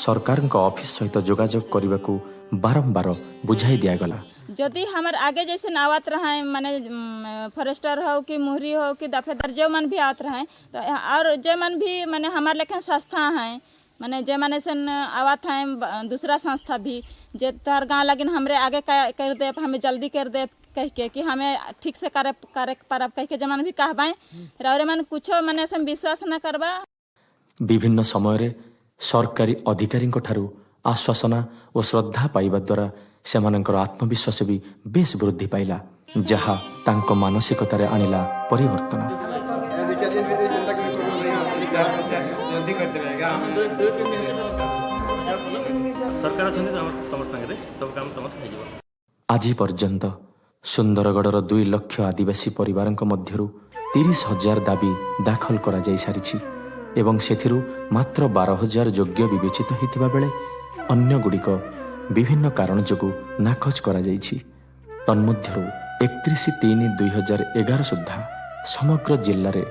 ସରକାରଙ୍କ ଅଫିସ ସହିତ ଯୋଗାଯୋଗ କରିବାକୁ ବାରମ୍ବାର ବୁଝାଇ ଦିଆଗଲା। जदि हमारे आगे जैसे आवत रहे माने फॉरेस्टर हो कि मुहरी हो कि दफेदार जो मन भी आत रहे तो और जो मन भी माने हमारे लेखन संस्था हैं माने जे माने से आवत हैं दूसरा संस्था भी जे तार गाँव लगिन हमरे आगे कर दे हमें जल्दी कर दे कह के कि हमें ठीक से करे परब कह के जमान भी कहबाएं रौरे मन कुछ माने से विश्वास न करबा। विभिन्न समय सरकारी अधिकारी आश्वासना और श्रद्धा पाइबा द्वारा सेमानंकर आत्मविश्वास भी बेस वृद्धि पाइला जहा तांको मानसिकतार आनिला परिवर्तन। आज पर्यंत सुंदरगढ़ 2 लाख आदिवासी परिवार मध्यरु 30,000 दाबी दाखल करा जाई सारिछि एवं सेथिरु मात्र 12,000 योग्य विवेचित होइतिबा बेले अन्य गुड़िक विभिन्न कारण जोगु नाकच करा जाइछि। तन्मध्यरु 31/3/2011 सुद्धा समग्र जिल्ला रे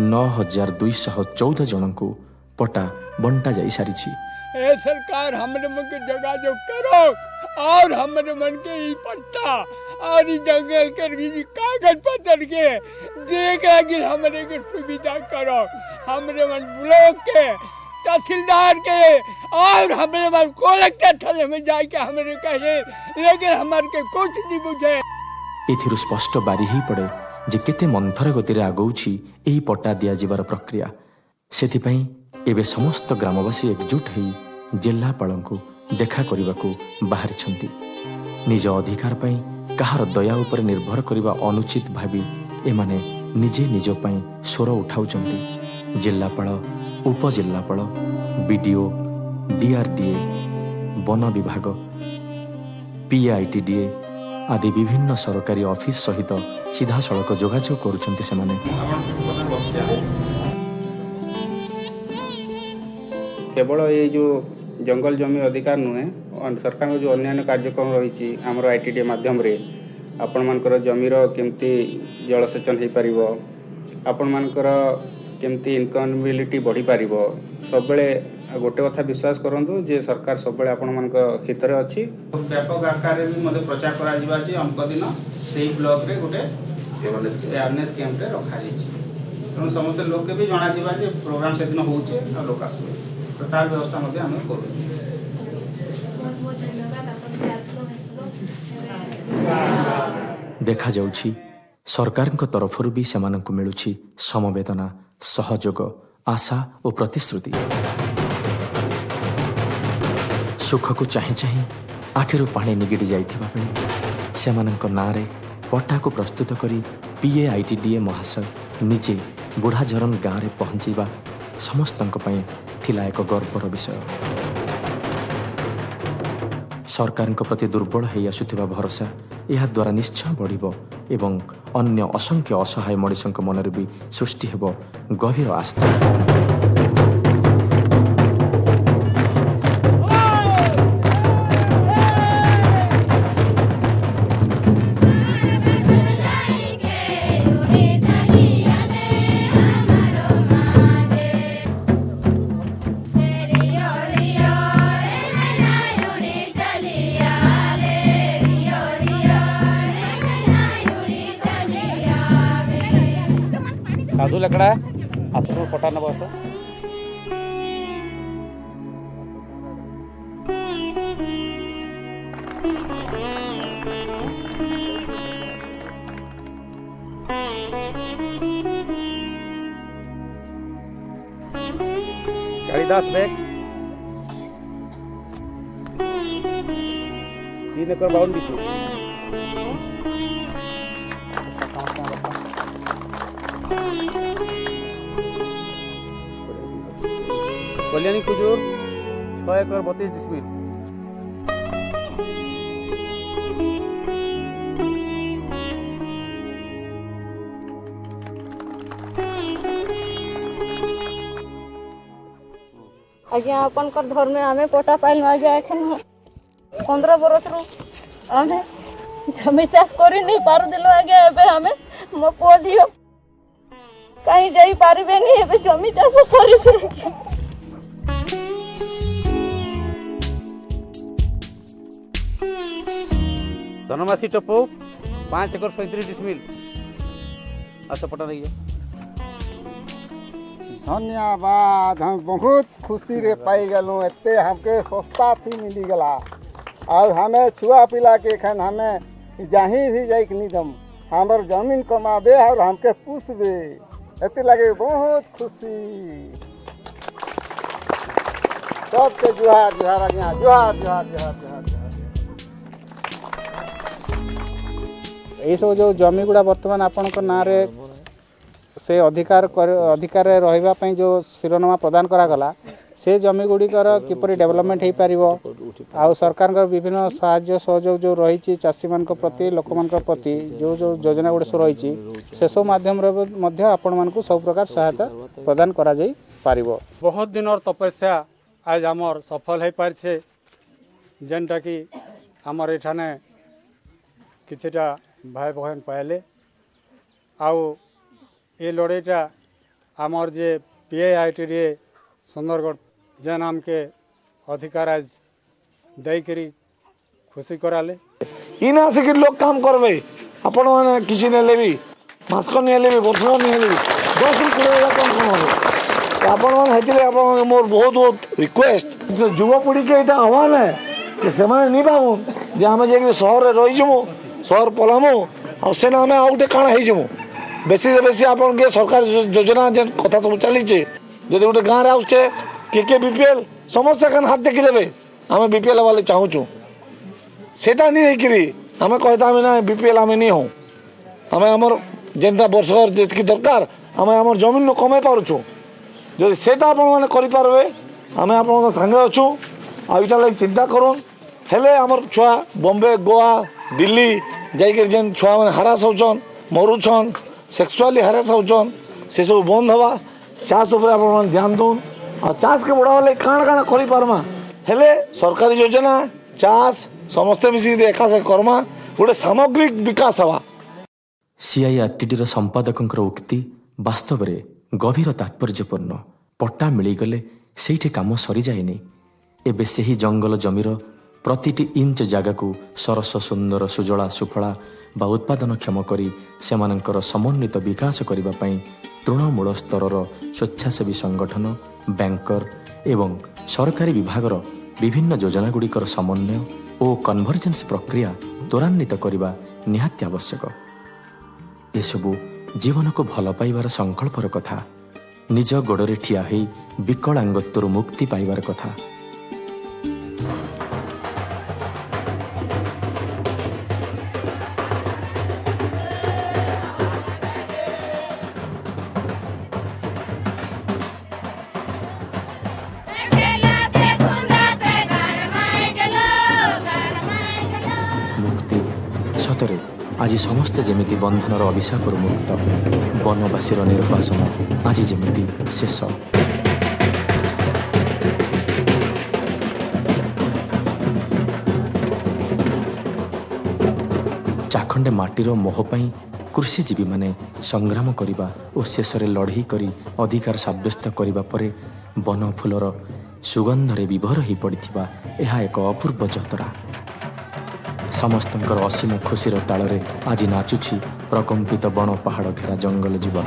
9,214 जनकु पट्टा बंटा जाई सारिछि। ए सरकार हमरे मन के जोगाजोग करो और हमरे मन के ई पट्टा और ई जंगल के कागज पत्र के देख लगी हमरे के सुविधा करो। हमरे मन ब्लॉक के तहसीलदार के और हमरे मन कलेक्टर थाने में जाके हमरे कहे लेकिन हमारे के कुछ नहीं बुझे। एथिरु स्पष्ट बारी ही पड़े जे केते मंथर गति आगौछि एही पट्टा दिया जिबार प्रक्रिया। सेथिपई एबे समस्त ग्रामवासी एकजुट होई जिल्लापालଙ୍କୁ देखा करबाकू बाहरिछंती। निज अधिकार पई कहार दया उपर निर्भर करबा अनुचित भाबी एमाने निजे निज पई स्वर उठाउछंती। जिल्लापाल, उपजिल्लापाल, बीडीओ, डीआरडीए, वन विभाग, पीआईटीडीए आदि विभिन्न सरकारी ऑफिस सहित सीधा सड़क जोगाजोग करुछंती सेमाने। केवल ये जो जंगल जमी अधिकार नुहे सरकार जो अन्य कार्यक्रम रही आमर आईटीडी माध्यम रे आपण मानकर जमीर केमती जलसेचन हो पार आपण मानकर केमती इनकमेबिलिटी बढ़ी पार सब गोटे कथा विश्वास करूँ जे सरकार सब आपण मान हित अच्छी। व्यापक आकार भी प्रचार कर अंक दिन से ब्लॉक रे गोटे अवेयरनेस कैंप रखा तेणु समस्त लोक भी जना प्रोग्राम से दिन होचे लोक आस तार व्यवस्था करूँ। देखा जाउछि सरकारक तरफरु भी सेमानंकु मिलुछि समवेदना, सहयोग, आशा और प्रतिश्रुति। सुख को चाहे चाहे आखिरु पानी निगिड़ी जाइथिबा बेले सेमानंक नारे पट्टा को प्रस्तुत करी पीएआईटीडीए महाशय निजे बुढ़ाझरन गाँव में पहुंचीबा समस्तंक पई थिला एक गर्वर विषय। सरकार प्रति दुर्बल हो आसुथिबा भरोसा यह द्वारा निश्चय बढ़िबो एवं अन्य असंख्य असहाय मनिषक मनरे भी सृष्टि हेबो गभीर आस्था। साधु लकड़ा आश्रम पटा न बस कालिदास बेग 3 एकड़ 52 बीघा कल्याणी कुजूर 6 एकड़ 32 डिसमिल। आज्ञा अपन कर धर्म में आमे पटा पाइल आज्ञा एखन 15 बरस रु आमे जमी चाष करी नहीं पारु दिलो आज्ञा एबे हमें मो पुओ दियो कहीं जाई पारिबे नहीं एबे जमी चाष करिबे। धनमासी टपो 5 एकड़ 37 डिसमिल अच्छा पटा नहीं धन्यवाद। हम बहुत खुशी रे पाई गलूँ, एते हमके सस्ता थी मिली गला और हमें छुआ पिला के खन हमें जहीं भी जाइक नहीं दम हमार जमीन कमाबे और हमके पूछबे, एते लगे बहुत खुशी। सबके जुहार जुहार आज्ञा जुहार जुहार जुहार जुहार। यही सब जो जमी गुड़ा बर्तमान आपण ना रे से अधिकार रहिबा पई जो शिरोनामा प्रदान करागला से जमी गुड़िकर किपरि डेवलपमेंट हो पार आ सरकार विभिन्न साहाय्य सहयोग जो रही चाषी मान प्रति लोक मान प्रति जो जो योजना गुड़ सब रही से सब माध्यम आपण मानक सब प्रकार सहायता प्रदान करा जाई पारिबो। बहुत दिन और तपस्या आज आमर सफल हो पार छे, जेनटा कि आमर एठाने किछटा भाई बहन पाइले आउ ये लड़ाईटा आमर जे PIIT रे सुंदरगढ़ जेन आम के अधिकार आज देकरी खुशी कराले। इन आसिक लोग काम करबे आपण माने किसी नेले भी मास्क नेले भी वर्ष नेले भी 10 ରୁ 20 हज़ार कम हो आपण माने हेतिले आपण मोर बहुत बहुत रिक्वेस्ट युवपीढ़ी के एटा आह्वान है कि से माने नि पाबो जे हम जे शहर रे रही जमु शहर पलामु आ सेना हमें आउटे काना हे जमु बेसी से बेसी आपण के सरकार योजना जेन कथा सब चली छे जदि गोटे गाँव रे आउचे के BPL समस्त कान हाथ देखी देबे आम BPL वाले चाहूँ सेटा नहीं होकरी आम कहता आम ना BPL आम नहीं हूँ आम आमर जेनटा वर्ष जी दरकार आम आम जमीन कमे पार्छुँ जो सेटा आपण मैंने करें आम आप सागे अच्छु आईटा लगे चिंता करूँ हेले आमर छुआ बॉम्बे गोवा दिल्ली जाकर जेन छुआ मैंने हारास होचन मरुछन सेक्सुआली हारास होचन से सब बंद हवा चाष उपर ध्यान दौन और चाष के बढ़ावा लगे काण काण करमा हेले सरकारी योजना चाष समस्ते मिसिक एका से करमा गोटे सामग्रिक विकास हवा। CIRTD संपादकों उक्ति वास्तव में गभीर तात्पर्यपूर्ण। पट्टा मिलगले से काम सरी जाएनि। एबे सेही जंगल जमीर प्रतिटी इंच जगह को सरस सुंदर सुजला सुफला बा उत्पादनक्षम करी सेमानंकर समन्वित विकास करने पाई तृणमूल स्तर स्वेच्छासेवी संगठन बैंकर एवं सरकारी विभागर विभिन्न योजना गुड़िकर समन्वय और कन्भर्जेन्स प्रक्रिया त्वरान्वित करने निहाती आवश्यक। एसबू जीवन को भल पाइबार संकल्पर कथा, निज गोड़े ठिया हो विकलांगत्वरू मुक्ति पाइबार कथा। सतरे आज समस्ते जेमिति बंधनर अभिशाप मुक्त वनवासीर निर्वासन आज जेमिति शेष। चाखंडे माटीर मोह पाई कृषिजीवी माने संग्राम करिबा और शेष रे लड़ाई करी अधिकार साब्यस्त करिबा परे वन फूलर सुगंधरे विभोर हो पड़िथिबा एहा एक अपूर्व जतरा। समस्तंकर असीम खुशीर ताଳରେ आज नाचुछि प्रकम्पित बण पहाड़ घेरा जंगल जीवन।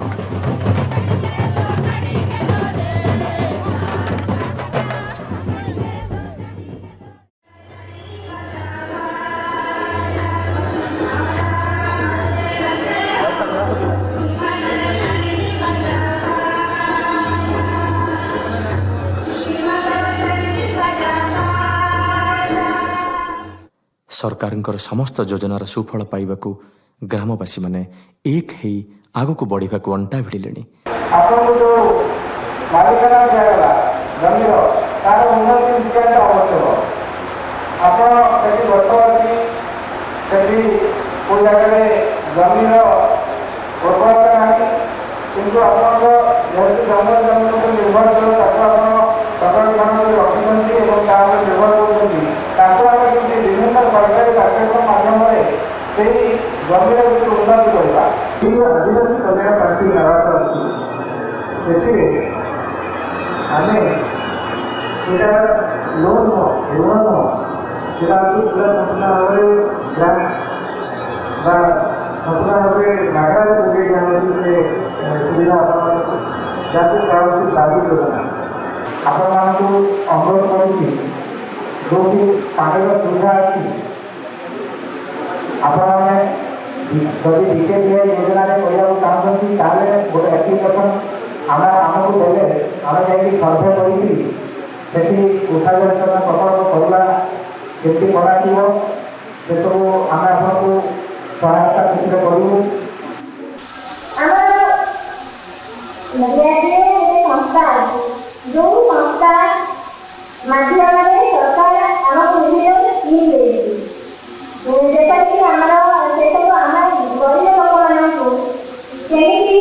सरकार समस्त योजनार सुफल पाइबाकू ग्रामवासी माने एक ही आगो को बढ़िबाकू अंटा भिड़िले। सरकारी कार्यक्रम माध्यम से जमीन उन्नति करवा आदिवासी कल्याण पार्टी ସେଥିରେ ଆମେ ସେଇଟା ଲୋନ୍ ଋଣ ନୁହଁ, ସେଇଟା ହେଉଛି ପୁରା ସମ୍ପୂର୍ଣ୍ଣ ଭାବରେ ଗ୍ରାଣ୍ଟ ବା ସମ୍ପୂର୍ଣ୍ଣ ଭାବରେ ମାଗଣାରେ ଯୋଗାଇ ଦିଆଯାଉଛି ସେ ସୁବିଧା ଆପଣମାନଙ୍କୁ, ଯାହାକୁ କୁହାଯାଉଛି ବାବୁ ଯୋଜନା। ଆପଣମାନଙ୍କୁ ଅନୁରୋଧ କରୁଛି ଯେଉଁଠି ପାଣିର ସୁବିଧା ଅଛି ଆପଣମାନେ ଯଦି ବିକେପିଆଇ ଯୋଜନାରେ କରିବାକୁ ଚାହୁଁଛନ୍ତି ତାହେଲେ ଗୋଟେ ଆପ୍ଲିକେସନ୍ ଆମକୁ ଦେଲେ ଆମେ ଯାଇକି ସର୍ଭେ କରିକି ସେଠି ଉଠାଜଳସେଚନ ପ୍ରକଳ୍ପ କରିବା କେମିତି କରାଯିବ ସେସବୁ ଆମେ ଆପଣଙ୍କୁ ସହାୟତା ସେଥିରେ କରିବୁ। ସଂସ୍ଥା ଯେଉଁ ସଂସ୍ଥା ମାଧ୍ୟମରେ ସରକାର ଆମକୁ ବିଭିନ୍ନ ସ୍କିମ୍ ଦେଇଛି, ଯେପରିକି ଆମର ସେସବୁ ଆମ ଗରିବ ଲୋକମାନଙ୍କୁ କେମିତି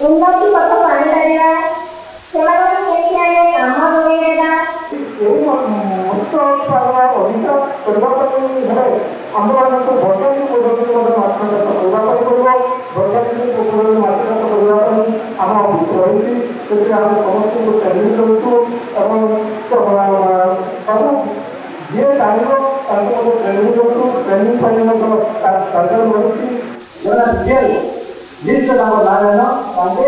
ଉନ୍ନତି ପଥକୁ ଆଣିପାରିବା, ସେମାନଙ୍କୁ କେମିତି ଆମେ କାମ ଯୋଗାଇଦେବା। ଏହି ମୁକ୍ତ ଉତ୍ପାଦନ ଅଧିକ କରିବା ପାଇଁ ହେଲେ ଆମମାନଙ୍କୁ ବୈଜ୍ଞାନିକ ପଦ୍ଧତି ମଧ୍ୟ ମାଛ ଚାଷ କରିବା ପାଇଁ ପଡ଼ିବ। ବୈଜ୍ଞାନିକ ପଦ୍ଧତିରେ ମାଛ ଚାଷ କରିବା ପାଇଁ ଆମ ଅଫିସ ରହିଛି, ସେଥିରେ ଆମେ ସମସ୍ତଙ୍କୁ ଟ୍ରେନିଂ ଦେଉଛୁ ଏବଂ ସବୁ ଯିଏ ଚାହିଁବ ତାଙ୍କୁ ମଧ୍ୟ ଟ୍ରେନିଂ ଦେଉଛୁ। ଟ୍ରେନିଂ ପାଇଁ ମଧ୍ୟ କାର୍ଯ୍ୟ ରହିଛି। ଯେଉଁଟା ଜେଲ୍ ଜିନିଷ ତାଙ୍କ ନାଁ ଜାଣ ତାଙ୍କେ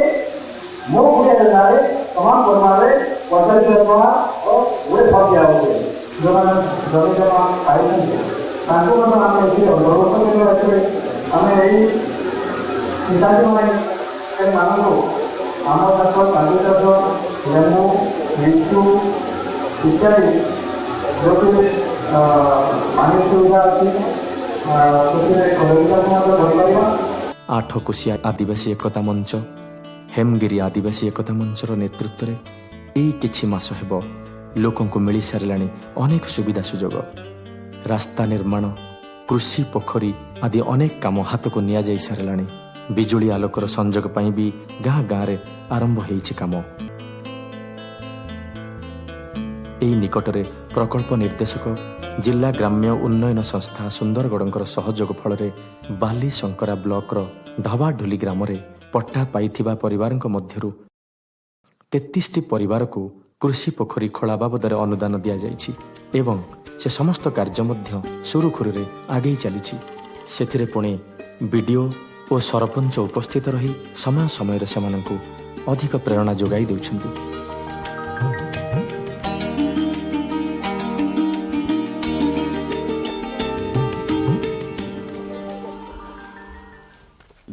ମୋ କୁଡ଼ିଆ ନାଁରେ ସମାନ ପରିମାଣରେ 45,000 ଟଙ୍କା ଓ ଗୋଟେ ଫଳ ଦିଆହେଉଛି। ଯେଉଁମାନେ ଜମି ଜମା ପାଇଛନ୍ତି ତାଙ୍କୁ ମଧ୍ୟ ଆମେ ଏଥିରେ ଅନ୍ତର୍ଭୁକ୍ତ କରିବା ଅଛି। ଆମେ ଏଇ ହିତାଧିକାରୀମାନଙ୍କୁ ଆମ୍ବ ଚାଷ, କାଜୁ ଚାଷ, ଲେମ୍ବୁ, ଲିଚୁ ଇତ୍ୟାଦି ଯେଉଁଠି ପାଣି ସୁବିଧା ଅଛି ସେଥିରେ କଦଳୀ ଚାଷ ମଧ୍ୟ କରିପାରିବା। ଆଠକୋଶିଆ ଆଦିବାସୀ ଏକତା ମଞ୍ଚ, ହେମଗିରି ଆଦିବାସୀ ଏକତା ମଞ୍ଚର ନେତୃତ୍ୱରେ ଏଇ କିଛି ମାସ ହେବ ଲୋକଙ୍କୁ ମିଳିସାରିଲାଣି ଅନେକ ସୁବିଧା ସୁଯୋଗ। ରାସ୍ତା ନିର୍ମାଣ, କୃଷି ପୋଖରୀ ଆଦି ଅନେକ କାମ ହାତକୁ ନିଆଯାଇ ସାରିଲାଣି। ବିଜୁଳି ଆଲୋକର ସଂଯୋଗ ପାଇଁ ବି ଗାଁ ଗାଁରେ ଆରମ୍ଭ ହୋଇଛି କାମ। ଏହି ନିକଟରେ ପ୍ରକଳ୍ପ ନିର୍ଦ୍ଦେଶକ ଜିଲ୍ଲା ଗ୍ରାମ୍ୟ ଉନ୍ନୟନ ସଂସ୍ଥା ସୁନ୍ଦରଗଡ଼ଙ୍କର ସହଯୋଗ ଫଳରେ ବାଲି ଶଙ୍କରା ବ୍ଲକର ଢବାଢୁଲି ଗ୍ରାମରେ ପଟ୍ଟା ପାଇଥିବା ପରିବାରଙ୍କ ମଧ୍ୟରୁ 33ଟି ପରିବାରକୁ କୃଷି ପୋଖରୀ ଖୋଳା ବାବଦରେ ଅନୁଦାନ ଦିଆଯାଇଛି ଏବଂ ସେ ସମସ୍ତ କାର୍ଯ୍ୟ ମଧ୍ୟ ସୁରୁଖୁରୁରେ ଆଗେଇ ଚାଲିଛି। ସେଥିରେ ପୁଣି ବିଡିଓ ଓ ସରପଞ୍ଚ ଉପସ୍ଥିତ ରହି ସମୟ ସମୟରେ ସେମାନଙ୍କୁ ଅଧିକ ପ୍ରେରଣା ଯୋଗାଇ ଦେଉଛନ୍ତି।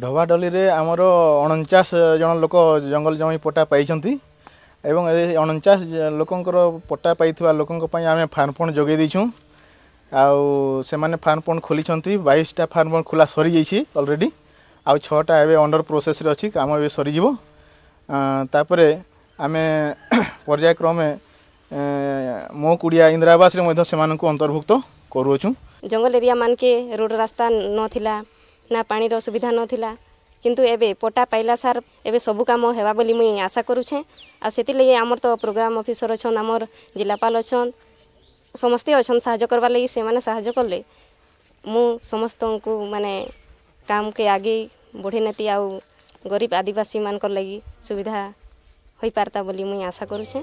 ଢବାଡଲିରେ ଆମର 49 ଜଣ ଲୋକ ଜଙ୍ଗଲ ଜମି ପଟ୍ଟା ପାଇଛନ୍ତି ଏବଂ ଏ 49 ଲୋକଙ୍କର ପଟ୍ଟା ପାଇଥିବା ଲୋକଙ୍କ ପାଇଁ ଆମେ ଫାର୍ମ ଫଣ୍ଡ ଯୋଗାଇ ଦେଇଛୁ। ଆଉ ସେମାନେ ଫାର୍ମ ଫଣ୍ଡ ଖୋଲିଛନ୍ତି। 22ଟା ଫାର୍ମ ଫଣ୍ଡ ଖୋଲା ସରିଯାଇଛି ଅଲରେଡ଼ି, ଆଉ 6ଟା ଏବେ ଅଣ୍ଡର ପ୍ରୋସେସ୍ରେ ଅଛି, କାମ ଏବେ ସରିଯିବ। ତାପରେ ଆମେ ପର୍ଯ୍ୟାୟକ୍ରମେ ମୋ କୁଡ଼ିଆ ଇନ୍ଦିରା ଆବାସରେ ମଧ୍ୟ ସେମାନଙ୍କୁ ଅନ୍ତର୍ଭୁକ୍ତ କରୁଅଛୁ। ଜଙ୍ଗଲ ଏରିଆ ମାନକେ ରୋଡ଼ ରାସ୍ତା ନଥିଲା, ନା ପାଣିର ସୁବିଧା ନଥିଲା, କିନ୍ତୁ ଏବେ ପଟ୍ଟା ପାଇଲା ସାର୍ ଏବେ ସବୁ କାମ ହେବା ବୋଲି ମୁଇଁ ଆଶା କରୁଛେ। ଆଉ ସେଥିଲାଗି ଆମର ତ ପ୍ରୋଗ୍ରାମ ଅଫିସର ଅଛନ୍, ଆମର ଜିଲ୍ଲାପାଳ ଅଛନ୍, ସମସ୍ତେ ଅଛନ୍ ସାହାଯ୍ୟ କରବାର୍ ଲାଗି। ସେମାନେ ସାହାଯ୍ୟ କଲେ ମୁଁ ସମସ୍ତଙ୍କୁ ମାନେ କାମକେ ଆଗେଇ ବଢ଼େଇ ନେତି ଆଉ ଗରିବ ଆଦିବାସୀମାନଙ୍କର ଲାଗି ସୁବିଧା ହୋଇପାରତା ବୋଲି ମୁଇଁ ଆଶା କରୁଛେ।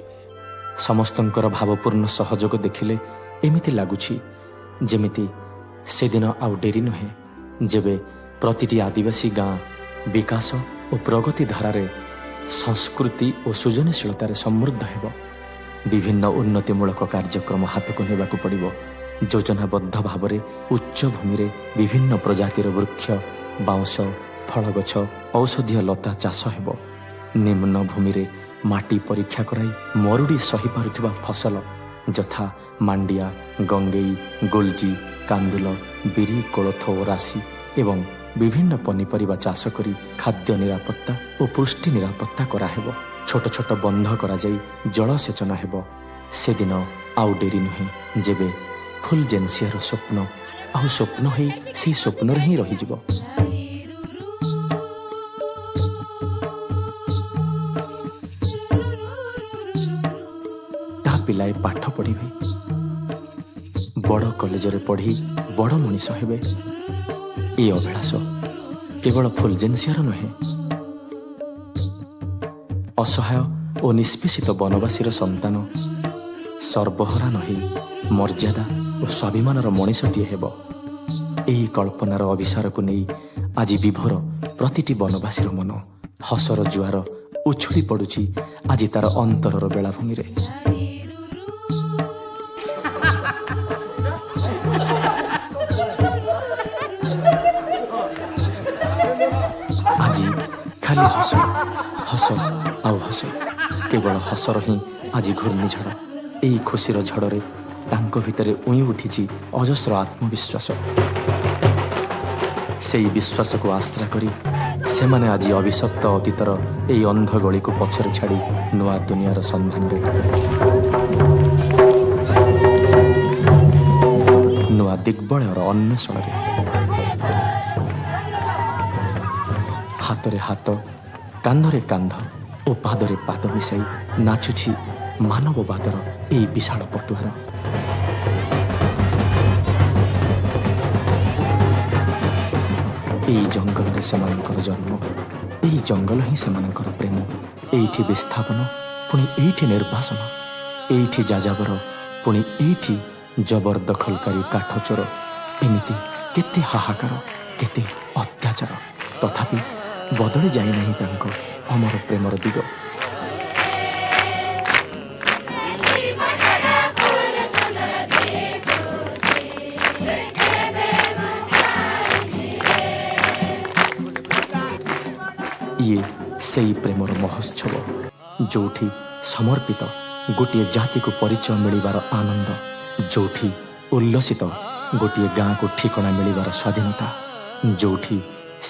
ସମସ୍ତଙ୍କର ଭାବପୂର୍ଣ୍ଣ ସହଯୋଗ ଦେଖିଲେ ଏମିତି ଲାଗୁଛି ଯେମିତି ସେଦିନ ଆଉ ଡେରି ନୁହେଁ ଯେବେ ପ୍ରତିଟି ଆଦିବାସୀ ଗାଁ ବିକାଶ ଓ ପ୍ରଗତି ଧାରାରେ ସଂସ୍କୃତି ଓ ସୃଜନଶୀଳତାରେ ସମୃଦ୍ଧ ହେବ। ବିଭିନ୍ନ ଉନ୍ନତିମୂଳକ କାର୍ଯ୍ୟକ୍ରମ ହାତକୁ ନେବାକୁ ପଡ଼ିବ। ଯୋଜନାବଦ୍ଧ ଭାବରେ ଉଚ୍ଚ ଭୂମିରେ ବିଭିନ୍ନ ପ୍ରଜାତିର ବୃକ୍ଷ, ବାଉଁଶ, ଫଳଗଛ, ଔଷଧୀୟ ଲତା ଚାଷ ହେବ। ନିମ୍ନ ଭୂମିରେ ମାଟି ପରୀକ୍ଷା କରାଇ ମରୁଡ଼ି ସହିପାରୁଥିବା ଫସଲ ଯଥା ମାଣ୍ଡିଆ, ଗଙ୍ଗେଇ, ଗୋଲଜି, କାନ୍ଦୁଲ, ବିରି, କୋଳଥ ଓ ରାଶି ଏବଂ ବିଭିନ୍ନ ପନିପରିବା ଚାଷ କରି ଖାଦ୍ୟ ନିରାପତ୍ତା ଓ ପୁଷ୍ଟି ନିରାପତ୍ତା କରାହେବ। ଛୋଟ ଛୋଟ ବନ୍ଧ କରାଯାଇ ଜଳସେଚନ ହେବ। ସେଦିନ ଆଉ ଡେରି ନୁହେଁ ଯେବେ ଫୁଲଜେନ୍ସିଆର ସ୍ୱପ୍ନ ଆଉ ସ୍ୱପ୍ନ ହୋଇ ସେହି ସ୍ୱପ୍ନରେ ହିଁ ରହିଯିବ। ତା ପିଲାଏ ପାଠ ପଢ଼ିବେ, ବଡ଼ କଲେଜରେ ପଢ଼ି ବଡ଼ ମଣିଷ ହେବେ। ଏ ଅଭିଳାଷ କେବଳ ଫୁଲଜେନ୍ସିଆର ନୁହେଁ, ଅସହାୟ ଓ ନିଷ୍ପେଷିତ ବନବାସୀର ସନ୍ତାନ ସର୍ବହରା ନହେଇ ମର୍ଯ୍ୟାଦା ଓ ସ୍ୱାଭିମାନର ମଣିଷଟିଏ ହେବ। ଏହି କଳ୍ପନାର ଅଭିସାରକୁ ନେଇ ଆଜି ବିଭୋର ପ୍ରତିଟି ବନବାସୀର ମନ। ହସର ଜୁଆର ଉଛୁଳି ପଡ଼ୁଛି ଆଜି ତାର ଅନ୍ତରର ବେଳାଭୂମିରେ। ଆଜି ଖାଲି ହସ ହସ ଆଉ ହସ, କେବଳ ହସର ହିଁ ଆଜି ଘୂର୍ଣ୍ଣିଝଡ଼। ଏହି ଖୁସିର ଝଡ଼ରେ ତାଙ୍କ ଭିତରେ ଉଇଁ ଉଠିଛି ଅଜସ୍ର ଆତ୍ମବିଶ୍ୱାସ। ସେହି ବିଶ୍ୱାସକୁ ଆଶ୍ରା କରି ସେମାନେ ଆଜି ଅଭିଶପ୍ତ ଅତୀତର ଏହି ଅନ୍ଧ ଗଳିକୁ ପଛରେ ଛାଡ଼ି ନୂଆ ଦୁନିଆର ସନ୍ଧାନରେ, ନୂଆ ଦିଗ୍ବଳୟର ଅନ୍ୱେଷଣରେ। ହାତରେ ହାତ, କାନ୍ଧରେ କାନ୍ଧ ଓ ପାଦରେ ପାଦ ମିଶାଇ ନାଚୁଛି ମାନବବାଦର ଏହି ବିଶାଳ ପଟୁଆର। ଏହି ଜଙ୍ଗଲରେ ସେମାନଙ୍କର ଜନ୍ମ, ଏହି ଜଙ୍ଗଲ ହିଁ ସେମାନଙ୍କର ପ୍ରେମ। ଏଇଠି ବିସ୍ଥାପନ, ପୁଣି ଏଇଠି ନିର୍ବାସନ। ଏଇଠି ଯାଯାବର, ପୁଣି ଏଇଠି ଜବରଦଖଲକାରୀ କାଠଚୋର। ଏମିତି କେତେ ହାହାକାର, କେତେ ଅତ୍ୟାଚାର, ତଥାପି ବଦଳି ଯାଇନାହିଁ ତାଙ୍କ ଅମର ପ୍ରେମର ଦିଗ। ଇଏ ସେଇ ପ୍ରେମର ମହୋତ୍ସବ, ଯୋଉଠି ସମର୍ପିତ ଗୋଟିଏ ଜାତିକୁ ପରିଚୟ ମିଳିବାର ଆନନ୍ଦ, ଯୋଉଠି ଉଲ୍ଲସିତ ଗୋଟିଏ ଗାଁକୁ ଠିକଣା ମିଳିବାର ସ୍ୱାଧୀନତା, ଯୋଉଠି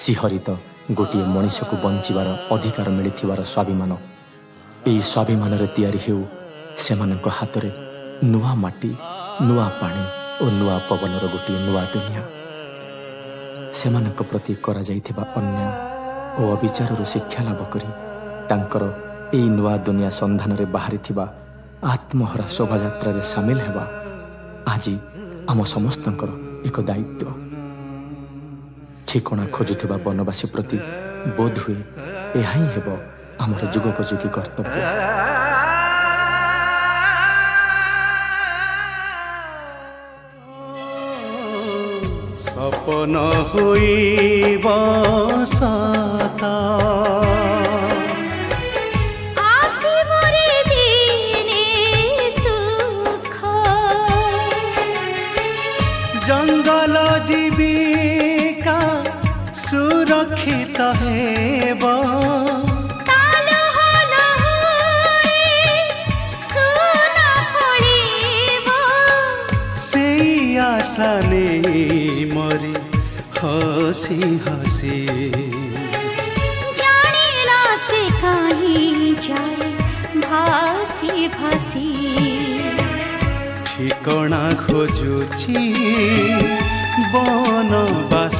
ଶିହରିତ ଗୋଟିଏ ମଣିଷକୁ ବଞ୍ଚିବାର ଅଧିକାର ମିଳିଥିବାର ସ୍ୱାଭିମାନ। ଏହି ସ୍ୱାଭିମାନରେ ତିଆରି ହେଉ ସେମାନଙ୍କ ହାତରେ ନୂଆ ମାଟି, ନୂଆ ପାଣି ଓ ନୂଆ ପବନର ଗୋଟିଏ ନୂଆ ଦୁନିଆ। ସେମାନଙ୍କ ପ୍ରତି କରାଯାଇଥିବା ଅନ୍ୟାୟ ଓ ଅବିଚାରରୁ ଶିକ୍ଷା ଲାଭ କରି ତାଙ୍କର ଏହି ନୂଆ ଦୁନିଆ ସନ୍ଧାନରେ ବାହାରିଥିବା ଆତ୍ମହରା ଶୋଭାଯାତ୍ରାରେ ସାମିଲ ହେବା ଆଜି ଆମ ସମସ୍ତଙ୍କର ଏକ ଦାୟିତ୍ୱ। ଠିକଣା ଖୋଜୁଥିବା ବନବାସୀ ପ୍ରତି ବୋଧହୁଏ ଏହା ହିଁ ହେବ ଆମର ଯୁଗୋପଯୋଗୀ କର୍ତ୍ତବ୍ୟ। ସପନ ହୋଇବ ସତ, ଆସିବରେ ଦିନେ ସୁଖ, ଜଙ୍ଗଲ ଜୀବିକା ସୁରକ୍ଷିତ ହେବ। आशा नहीं मरी हसी हसी, जानिला से कहीं जाए भासी भासी। ठिकଣା खोजुची बनबासी।